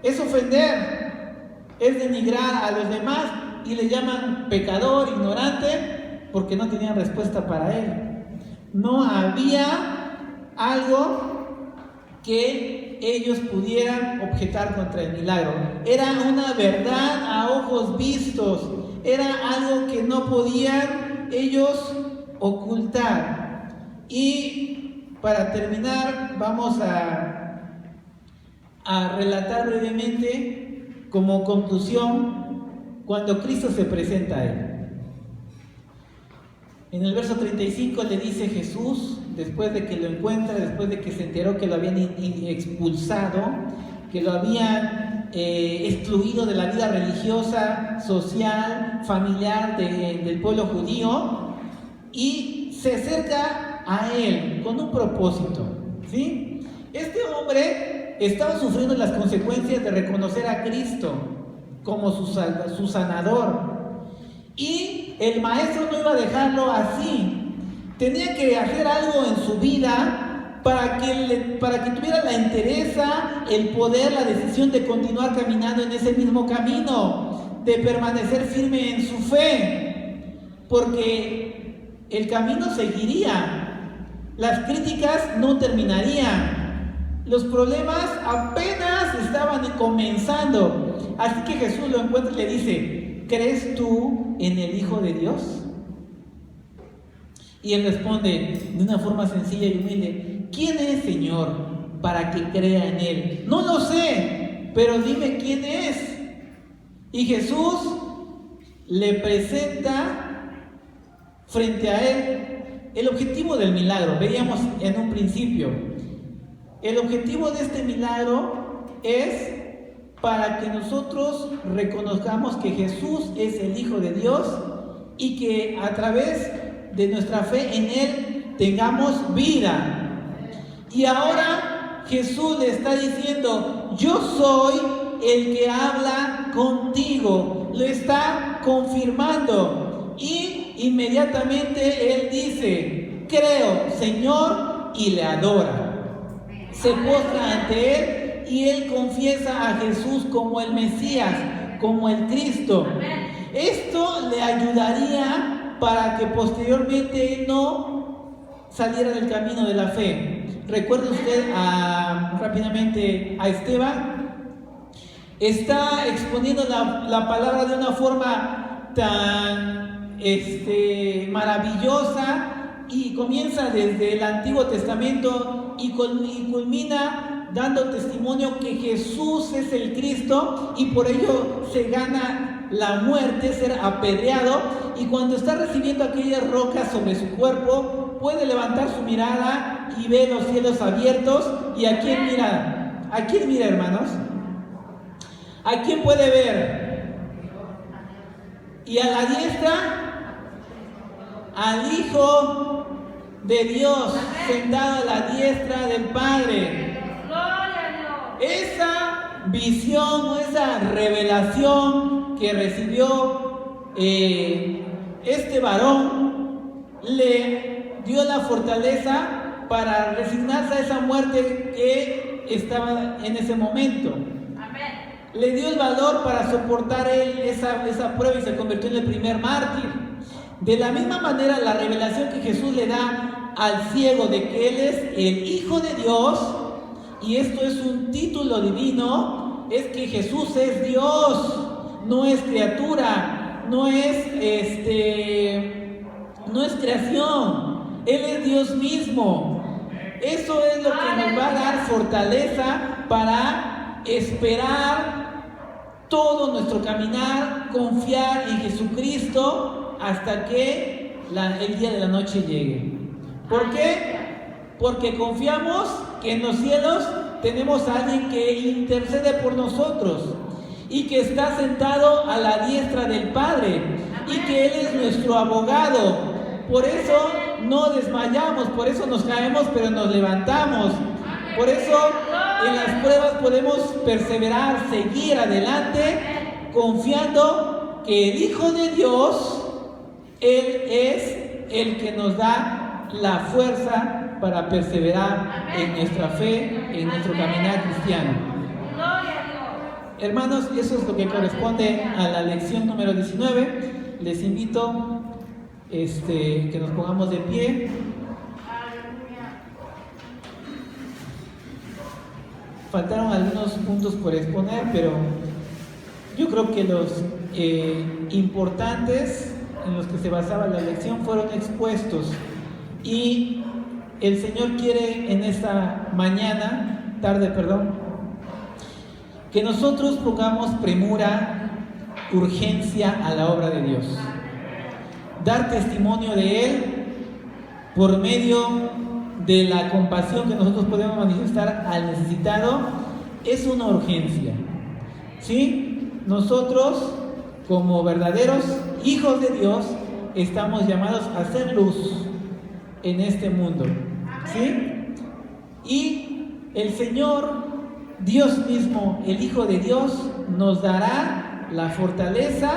es ofender, es denigrar a los demás, y le llaman pecador, ignorante, porque no tenían respuesta para él. No había algo que ellos pudieran objetar contra el milagro. Era una verdad a ojos vistos, era algo que no podían ellos ocultar. Y para terminar, vamos a relatar brevemente como conclusión cuando Cristo se presenta a él. En el verso 35 le dice Jesús, después de que lo encuentra, después de que se enteró que lo habían expulsado, que lo habían excluido de la vida religiosa, social, familiar del pueblo judío, y se acerca a él con un propósito, ¿sí? Este hombre estaba sufriendo las consecuencias de reconocer a Cristo como su sanador, y el maestro no iba a dejarlo así. Tenía que hacer algo en su vida para que tuviera la entereza, el poder, la decisión de continuar caminando en ese mismo camino, de permanecer firme en su fe, porque el camino seguiría, las críticas no terminarían, los problemas apenas estaban comenzando. Así que Jesús lo encuentra y le dice, ¿crees tú en el Hijo de Dios? Y él responde de una forma sencilla y humilde, ¿quién es, Señor, para que crea en él? No lo sé, pero dime quién es. Y Jesús le presenta frente a él el objetivo del milagro. Veíamos en un principio, el objetivo de este milagro es para que nosotros reconozcamos que Jesús es el Hijo de Dios y que a través de nuestra fe en Él tengamos vida. Y ahora Jesús le está diciendo, yo soy el que habla contigo. Lo está confirmando. Y inmediatamente Él dice, creo, Señor, y le adora. Se postra ante Él y Él confiesa a Jesús como el Mesías, como el Cristo. Esto le ayudaría para que posteriormente no saliera del camino de la fe. ¿Recuerda usted rápidamente a Esteban? Está exponiendo la palabra de una forma tan maravillosa, y comienza desde el Antiguo Testamento y culmina dando testimonio que Jesús es el Cristo, y por ello se gana la muerte, ser apedreado, y cuando está recibiendo aquellas rocas sobre su cuerpo, puede levantar su mirada y ve los cielos abiertos. ¿Y a quién mira? ¿A quién mira, hermanos? ¿A quién puede ver? Y a la diestra, al Hijo de Dios, sentado a la diestra del Padre. Esa visión o esa revelación que recibió este varón le dio la fortaleza para resignarse a esa muerte que estaba en ese momento. Le dio el valor para soportar él esa prueba y se convirtió en el primer mártir. De la misma manera, la revelación que Jesús le da al ciego de que él es el Hijo de Dios, y esto es un título divino, es que Jesús es Dios, no es criatura, no es creación, Él es Dios mismo. Eso es lo que nos va a dar fortaleza para esperar todo nuestro caminar, confiar en Jesucristo hasta que el día de la noche llegue. ¿Por qué? Porque confiamos que en los cielos tenemos a alguien que intercede por nosotros y que está sentado a la diestra del Padre y que Él es nuestro abogado. Por eso no desmayamos, por eso nos caemos pero nos levantamos. Por eso en las pruebas podemos perseverar, seguir adelante, confiando que el Hijo de Dios, Él es el que nos da la fuerza para perseverar en nuestra fe, en nuestro caminar cristiano. Hermanos, eso es lo que corresponde a la lección número 19. Les invito que nos pongamos de pie. Faltaron algunos puntos por exponer, pero yo creo que los importantes en los que se basaba la lección fueron expuestos. Y el Señor quiere en esta tarde, que nosotros pongamos premura, urgencia a la obra de Dios. Dar testimonio de Él por medio de la compasión que nosotros podemos manifestar al necesitado es una urgencia. ¿Sí? Nosotros, como verdaderos hijos de Dios, estamos llamados a hacer luz en este mundo, ¿sí? Y el Señor, Dios mismo, el Hijo de Dios, nos dará la fortaleza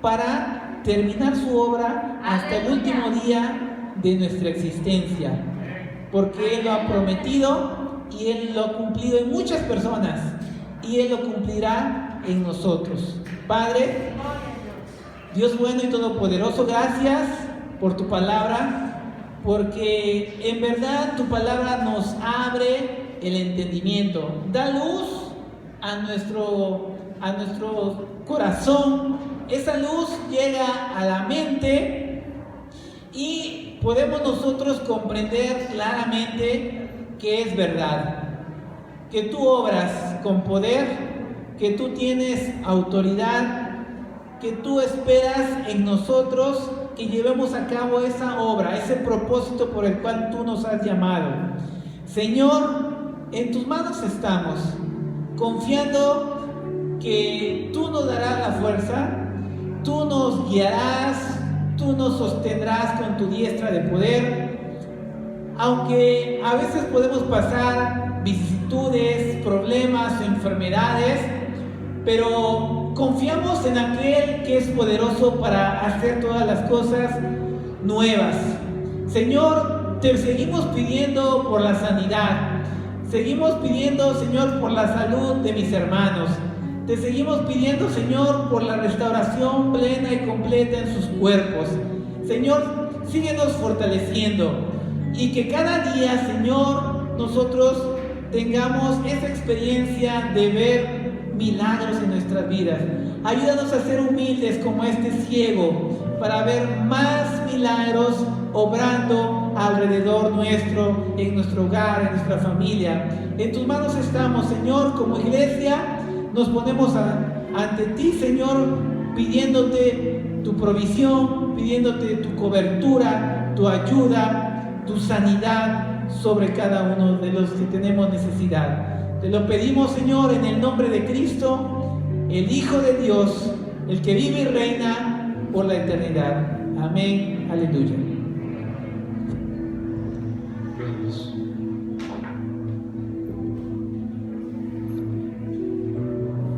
para terminar su obra hasta el último día de nuestra existencia, porque Él lo ha prometido y Él lo ha cumplido en muchas personas y Él lo cumplirá en nosotros. Padre, Dios bueno y todopoderoso, gracias por tu palabra, porque en verdad tu palabra nos abre el entendimiento, da luz a nuestro corazón. Esa luz llega a la mente y podemos nosotros comprender claramente que es verdad, que tú obras con poder, que tú tienes autoridad, que tú esperas en nosotros que llevemos a cabo esa obra, ese propósito por el cual tú nos has llamado. Señor, en tus manos estamos, confiando que tú nos darás la fuerza, tú nos guiarás, tú nos sostendrás con tu diestra de poder. Aunque a veces podemos pasar vicisitudes, problemas, enfermedades, pero confiamos en aquel que es poderoso para hacer todas las cosas nuevas. Señor, te seguimos pidiendo por la sanidad, seguimos pidiendo, Señor, por la salud de mis hermanos. Te seguimos pidiendo, Señor, por la restauración plena y completa en sus cuerpos. Señor, síguenos fortaleciendo y que cada día, Señor, nosotros tengamos esa experiencia de ver milagros en nuestras vidas. Ayúdanos a ser humildes como este ciego para ver más milagros obrando alrededor nuestro, en nuestro hogar, en nuestra familia. En tus manos estamos, Señor, como iglesia. Nos ponemos ante ti, Señor, pidiéndote tu provisión, pidiéndote tu cobertura, tu ayuda, tu sanidad sobre cada uno de los que tenemos necesidad. Te lo pedimos, Señor, en el nombre de Cristo, el Hijo de Dios, el que vive y reina por la eternidad. Amén. Aleluya.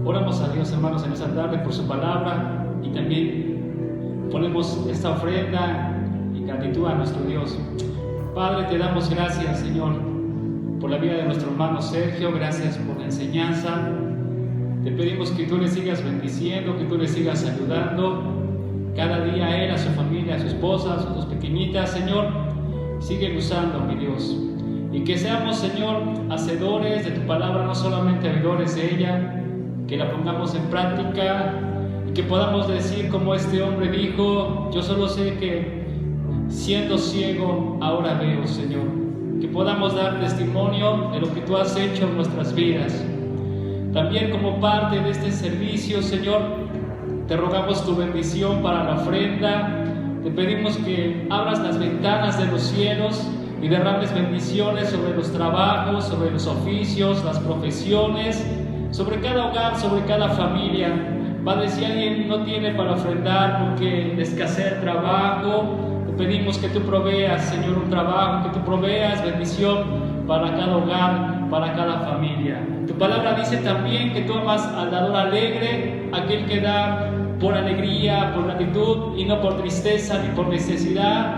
Oramos a Dios, hermanos, en esta tarde por su palabra, y también ponemos esta ofrenda y gratitud a nuestro Dios. Padre, te damos gracias, Señor, por la vida de nuestro hermano Sergio. Gracias por la enseñanza. Te pedimos que tú le sigas bendiciendo, que tú le sigas ayudando cada día a él, a su familia, a su esposa, a sus dos pequeñitas. Señor, sigue usando, mi Dios, y que seamos, Señor, hacedores de tu palabra, no solamente oidores de ella, que la pongamos en práctica y que podamos decir como este hombre dijo: yo solo sé que siendo ciego ahora veo, Señor. Que podamos dar testimonio de lo que tú has hecho en nuestras vidas. También como parte de este servicio, Señor, te rogamos tu bendición para la ofrenda. Te pedimos que abras las ventanas de los cielos y derrames bendiciones sobre los trabajos, sobre los oficios, las profesiones, sobre cada hogar, sobre cada familia. Padre, si alguien no tiene para ofrendar porque le escasea el trabajo, te pedimos que tú proveas, Señor, un trabajo, que tú proveas bendición para cada hogar, para cada familia. Tu palabra dice también que tú amas al dador alegre, aquel que da por alegría, por gratitud y no por tristeza ni por necesidad.